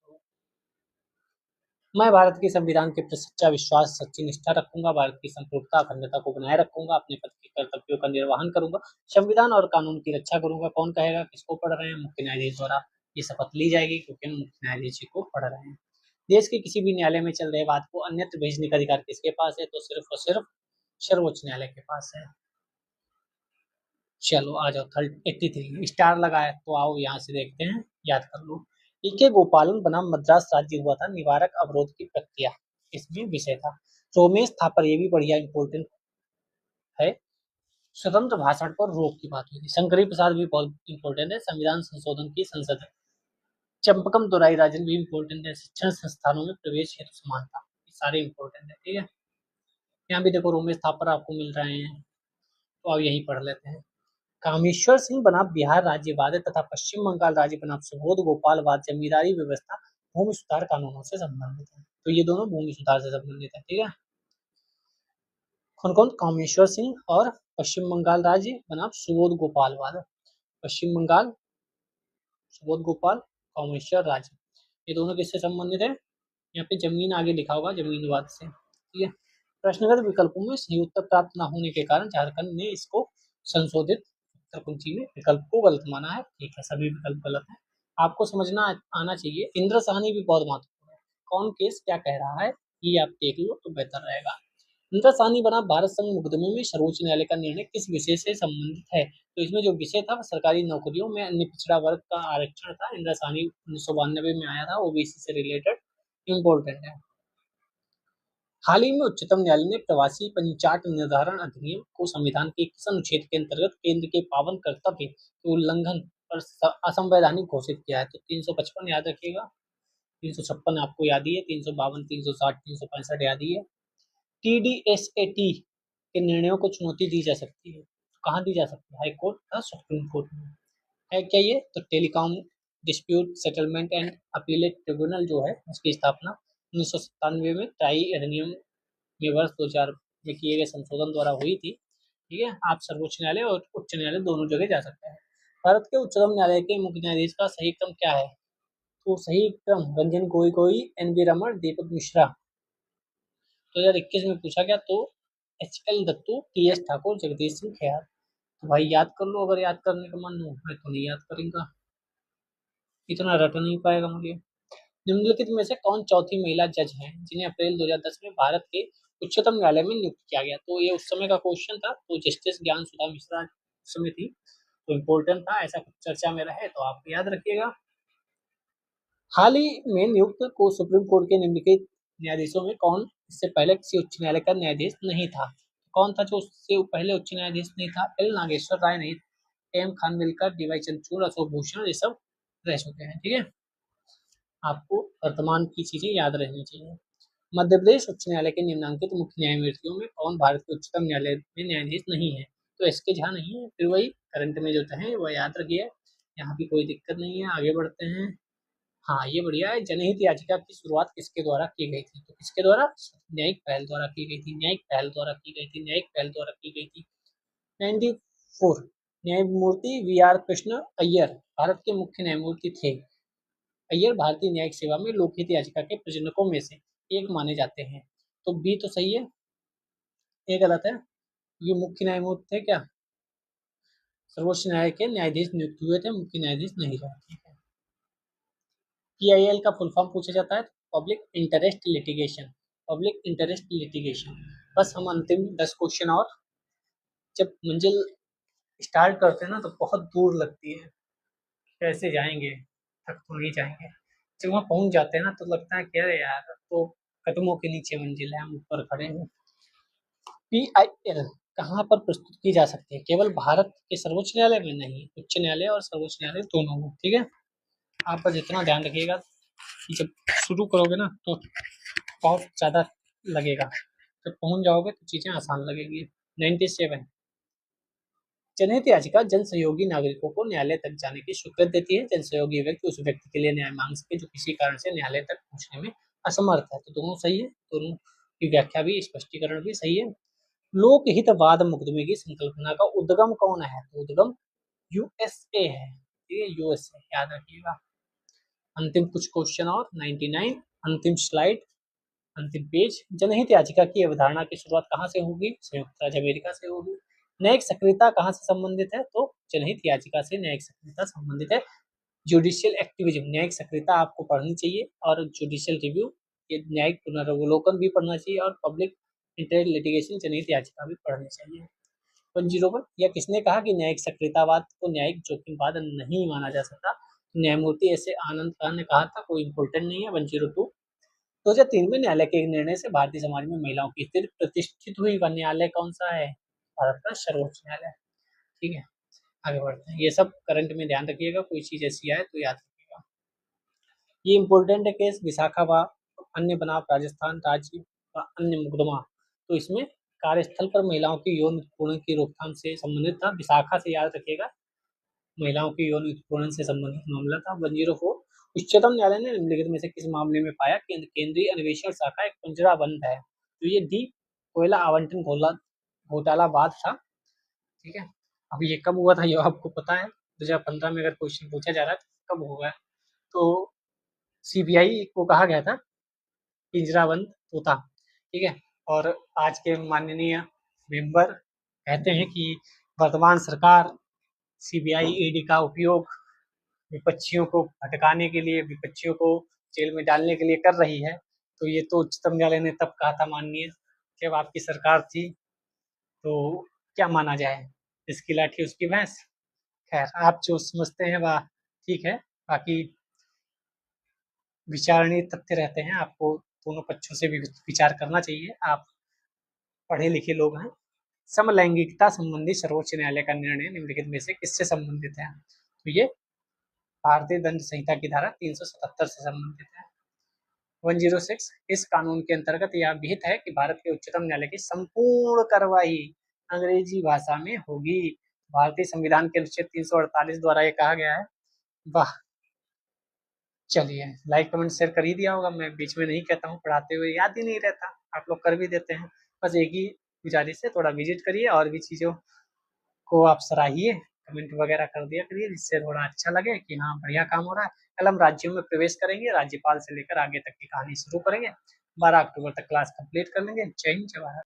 मैं भारत के संविधान के प्रति सच्चा विश्वास सच्ची निष्ठा रखूंगा, भारत की संप्रभुता अखंडता को बनाए रखूंगा, अपने पद के कर्तव्यों का निर्वहन करूंगा, संविधान और कानून की रक्षा करूंगा। कौन कहेगा? किसको पढ़ रहे हैं? मुख्य न्यायाधीश द्वारा ये शपथ ली जाएगी क्योंकि हम मुख्य न्यायाधीश जी को पढ़ रहे हैं। देश के किसी भी न्यायालय में चल रहे बात को अन्यत्र भेजने का अधिकार किसके पास है? तो सिर्फ और सिर्फ सर्वोच्च न्यायालय के पास है। चलो आ जाओ 83 स्टार लगाए तो आओ यहाँ से देखते हैं, याद कर लो। के गोपालन बनाम मद्रास राज्य हुआ था निवारक अवरोध की प्रक्रिया, इसमें विषय था। सोमेश थापर, ये भी बढ़िया इंपोर्टेंट है। स्वतंत्र भाषण पर रोक की बात हुई थी। शंकरी प्रसाद भी बहुत इंपोर्टेंट है। संविधान संशोधन की संसद है। चंपकम दोराई राजन भी इंपोर्टेंट है। शिक्षण संस्थानों में प्रवेश हेतु समानता, ये सारे इंपोर्टेंट है। ठीक है, यहाँ भी देखो रोमेश थापर आपको मिल रहे हैं, तो अब यही पढ़ लेते हैं। कामेश्वर सिंह बनाम बिहार राज्यवाद तथा पश्चिम बंगाल राज्य बनाम सुबोध गोपालवाद जमींदारी व्यवस्था भूमि सुधार कानूनों से संबंधित है। तो ये दोनों भूमि सुधार से संबंधित है। ठीक है, कौन कौन? कामेश्वर सिंह और पश्चिम बंगाल राज्य बनाम सुबोध गोपालवाद। पश्चिम बंगाल सुबोध गोपाल, कामेश्वर राज्य, ये दोनों किससे संबंधित है? यहाँ पे जमीन आगे लिखा होगा, जमीनवाद से। ठीक है, प्रश्नगत विकल्पों में सही उत्तर प्राप्त न होने के कारण झारखंड ने इसको संशोधित उत्तर कुंजी में विकल्प को गलत माना है। ठीक है, सभी विकल्प गलत है, आपको समझना आना चाहिए। इंद्र साहनी भी बहुत महत्वपूर्ण है। कौन केस क्या कह रहा है? ये आप देख लो तो बेहतर रहेगा। इंद्रासानी बना भारत संघ मुकदमे में सर्वोच्च न्यायालय का निर्णय किस विषय से संबंधित है? तो इसमें जो विषय था वो सरकारी नौकरियों में अन्य पिछड़ा वर्ग का आरक्षण था। इंद्रासानी 1992 में आया था, ओबीसी से रिलेटेड, इम्पोर्टेंट है। हाल ही में उच्चतम न्यायालय ने प्रवासी पंचाट निर्धारण अधिनियम को संविधान के किस अनुच्छेद के अंतर्गत केंद्र के पावन कर्तव्य के उल्लंघन पर असंवैधानिक घोषित किया है? तो 355 याद रखिएगा, 356 आपको याद ही है, 352, 360, 365 याद ही है। टीडीएसएटी के निर्णयों को चुनौती दी जा सकती है, कहाँ दी जा सकती है? हाई कोर्ट या सुप्रीम कोर्ट में है क्या ये? तो telecom dispute settlement and appellate tribunal जो है उसकी स्थापना 1997 में ट्राई अधिनियम में वर्ष 2000 में किए गए संशोधन द्वारा हुई थी। ठीक है, आप सर्वोच्च न्यायालय और उच्च न्यायालय दोनों जगह जा सकते हैं। भारत के उच्चतम न्यायालय के मुख्य न्यायाधीश का सही क्रम क्या है? तो सही क्रम रंजन गोगोई, एन वी रमन, दीपक मिश्रा। 2021 में पूछा गया तो एच.एल. दत्तू, टी.एस. ठाकुर, जगदीश सिंह खेर। तो भाई याद कर लो, अगर याद करने का मन हो। मैं तो नहीं याद करूंगा, इतना रट नहीं पाएगा मुझे। निम्नलिखित में से कौन चौथी महिला जज है जिन्हें अप्रैल 2010 में भारत के उच्चतम न्यायालय में नियुक्त किया गया? तो ये उस समय का क्वेश्चन था, तो जस्टिस ज्ञान सुधा मिश्रा उस समय थी, तो इम्पोर्टेंट था, ऐसा कुछ चर्चा में रहे तो आप याद रखिएगा। हाल ही में नियुक्त को सुप्रीम कोर्ट के निम्नलिखित न्यायाधीशों में कौन इससे पहले किसी उच्च न्यायालय का न्यायाधीश नहीं था? कौन था जो उससे पहले उच्च न्यायाधीश नहीं था? एल नागेश्वर राय नहीं, M Khanwilkar, D Y Chandrachud, Ashok Bhushan, ये सब रह चुके हैं। ठीक है, आपको वर्तमान की चीजें याद रहनी चाहिए। मध्य प्रदेश उच्च न्यायालय के निम्नांकित मुख्य न्यायमूर्तियों में कौन भारत के उच्चतम न्यायालय में न्यायाधीश नहीं है? तो एस.के. झा नहीं है, फिर वही करंट में जो है वह याद रखिए, यहाँ भी कोई दिक्कत नहीं है। आगे बढ़ते हैं। हाँ, ये बढ़िया है। जनहित याचिका की शुरुआत किसके द्वारा की गई थी? तो किसके द्वारा? न्यायिक पहल द्वारा की गई थी, न्यायिक पहल द्वारा की गई थी, न्यायिक पहल द्वारा की गई थी। 94 न्यायमूर्ति वी आर कृष्ण अय्यर भारत के मुख्य न्यायमूर्ति थे। अय्यर भारतीय न्यायिक सेवा में लोकहित याचिका के प्रजनकों में से एक माने जाते हैं। तो बी तो सही है, ए गलत है। ये मुख्य न्यायमूर्ति थे क्या? सर्वोच्च न्यायालय के न्यायाधीश नियुक्त हुए थे, मुख्य न्यायाधीश नहीं रहे। ठीक है। पीआईएल का फुल फॉर्म पूछा जाता है, public interest litigation, public interest litigation. बस हम अंतिम 10 क्वेश्चन और, जब मंजिल स्टार्ट करते हैं ना तो बहुत दूर लगती है, कैसे जाएंगे, थक तो नहीं जाएंगे। जब वहाँ पहुंच जाते हैं ना तो लगता है कि अरे यार तो कदमों के नीचे मंजिल है, हम ऊपर खड़े हैं। पीआईएल कहाँ पर प्रस्तुत की जा सकती है? केवल भारत के सर्वोच्च न्यायालय में नहीं, उच्च न्यायालय और सर्वोच्च न्यायालय दोनों में। ठीक है, आप बस इतना ध्यान रखिएगा कि जब शुरू करोगे ना तो बहुत ज़्यादा लगेगा, जब पहुंच जाओगे तो चीज़ें आसान लगेगी। 97 जनहित याचिका जन सहयोगी नागरिकों को न्यायालय तक जाने की स्वीकृति देती है। जन सहयोगी व्यक्ति उस व्यक्ति के लिए न्याय मांग सके जो किसी कारण से न्यायालय तक पहुंचने में असमर्थ है। तो दोनों सही है, दोनों की व्याख्या भी, स्पष्टीकरण भी सही है। लोकहितवाद मुकदमे की संकल्पना का उद्गम कौन है? तो उद्गम यूएसए है। ठीक है, यूएसए याद रखिएगा। अंतिम कुछ क्वेश्चन और, 99 अंतिम स्लाइड, अंतिम पेज। जनहित याचिका की अवधारणा की शुरुआत कहाँ से होगी? संयुक्त राज्य अमेरिका से होगी। न्यायिक सक्रियता कहाँ से संबंधित है? तो जनहित याचिका से न्यायिक सक्रियता संबंधित है। जुडिशियल एक्टिविज्म, न्यायिक सक्रियता आपको पढ़नी चाहिए, और जुडिशियल रिव्यू, ये न्यायिक पुनर्वलोकन भी पढ़ना चाहिए, और पब्लिक इंटरेस्ट लिटिगेशन जनहित याचिका भी पढ़नी चाहिए। 101 यह किसने कहा कि न्यायिक सक्रियतावाद को न्यायिक जोखिमवाद नहीं माना जा सकता? न्यायमूर्ति ऐसे आनंद खान ने कहा था, कोई इंपोर्टेंट नहीं है। 102 2003 में न्यायालय के एक निर्णय से भारतीय समाज में महिलाओं की स्थिति प्रतिष्ठित हुई। वह न्यायालय कौन सा है? भारत का सर्वोच्च न्यायालय। ठीक है, आगे बढ़ते हैं। ये सब करंट में ध्यान रखिएगा, कोई चीज ऐसी आए तो याद रखिएगा। ये इंपॉर्टेंट है केस विशाखा व अन्य बनाम राजस्थान राज्य का अन्य मुकदमा। तो इसमें कार्यस्थल पर महिलाओं की यौन उत्पीड़न की रोकथाम से संबंधित था। विशाखा से याद रखिएगा, महिलाओं की यौन उत्पीड़न से संबंधित मामला था। 104 उच्चतम न्यायालय ने निम्नलिखित में से किस मामले में पाया कि केंद्रीय अन्वेषण शाखा एक पंजरा बंद है? तो ये डी कोयला आवंटन घोटाला बाद था। ठीक है, अब ये कब हुआ था ये आपको पता है? 2015 में अगर क्वेश्चन पूछा जा रहा है तो कब होगा? तो सीबीआई को कहा गया था पिंजराबंद तोता। ठीक है, और आज के माननीय मेंबर कहते हैं कि वर्तमान सरकार सीबीआई ईडी का उपयोग विपक्षियों को भटकाने के लिए, विपक्षियों को जेल में डालने के लिए कर रही है। तो ये तो उच्चतम न्यायालय ने तब कहा था माननीय, जब आपकी सरकार थी, तो क्या माना जाए, इसकी लाठी उसकी भैंस। खैर, आप जो समझते हैं वह ठीक है, बाकी विचारणीय तथ्य रहते हैं, आपको दोनों पक्षों से भी विचार करना चाहिए। आप पढ़े लिखे लोग हैं। समलैंगिकता संबंधी सर्वोच्च न्यायालय का निर्णय निम्नलिखित में से किससे संबंधित है? तो ये भारतीय दंड संहिता की धारा 377 से संबंधित है। 106 इस कानून के अंतर्गत यह विहित है कि भारत के उच्चतम न्यायालय की संपूर्ण कार्यवाही अंग्रेजी भाषा में होगी। भारतीय संविधान के अनुच्छेद 348 द्वारा ये कहा गया है। वाह, चलिए, लाइक कमेंट शेयर कर ही दिया होगा। मैं बीच में नहीं कहता हूँ, पढ़ाते हुए याद ही नहीं रहता, आप लोग कर भी देते हैं। बस एक ही गुजारिश है, थोड़ा विजिट करिए और भी चीज़ों को आप सराहिए, कमेंट वगैरह कर दिया करिए, जिससे थोड़ा अच्छा लगे कि हाँ बढ़िया काम हो रहा है। कल हम राज्यों में प्रवेश करेंगे, राज्यपाल से लेकर आगे तक की कहानी शुरू करेंगे। 12 अक्टूबर तक क्लास कंप्लीट कर लेंगे। जय हिंद, जय भारत।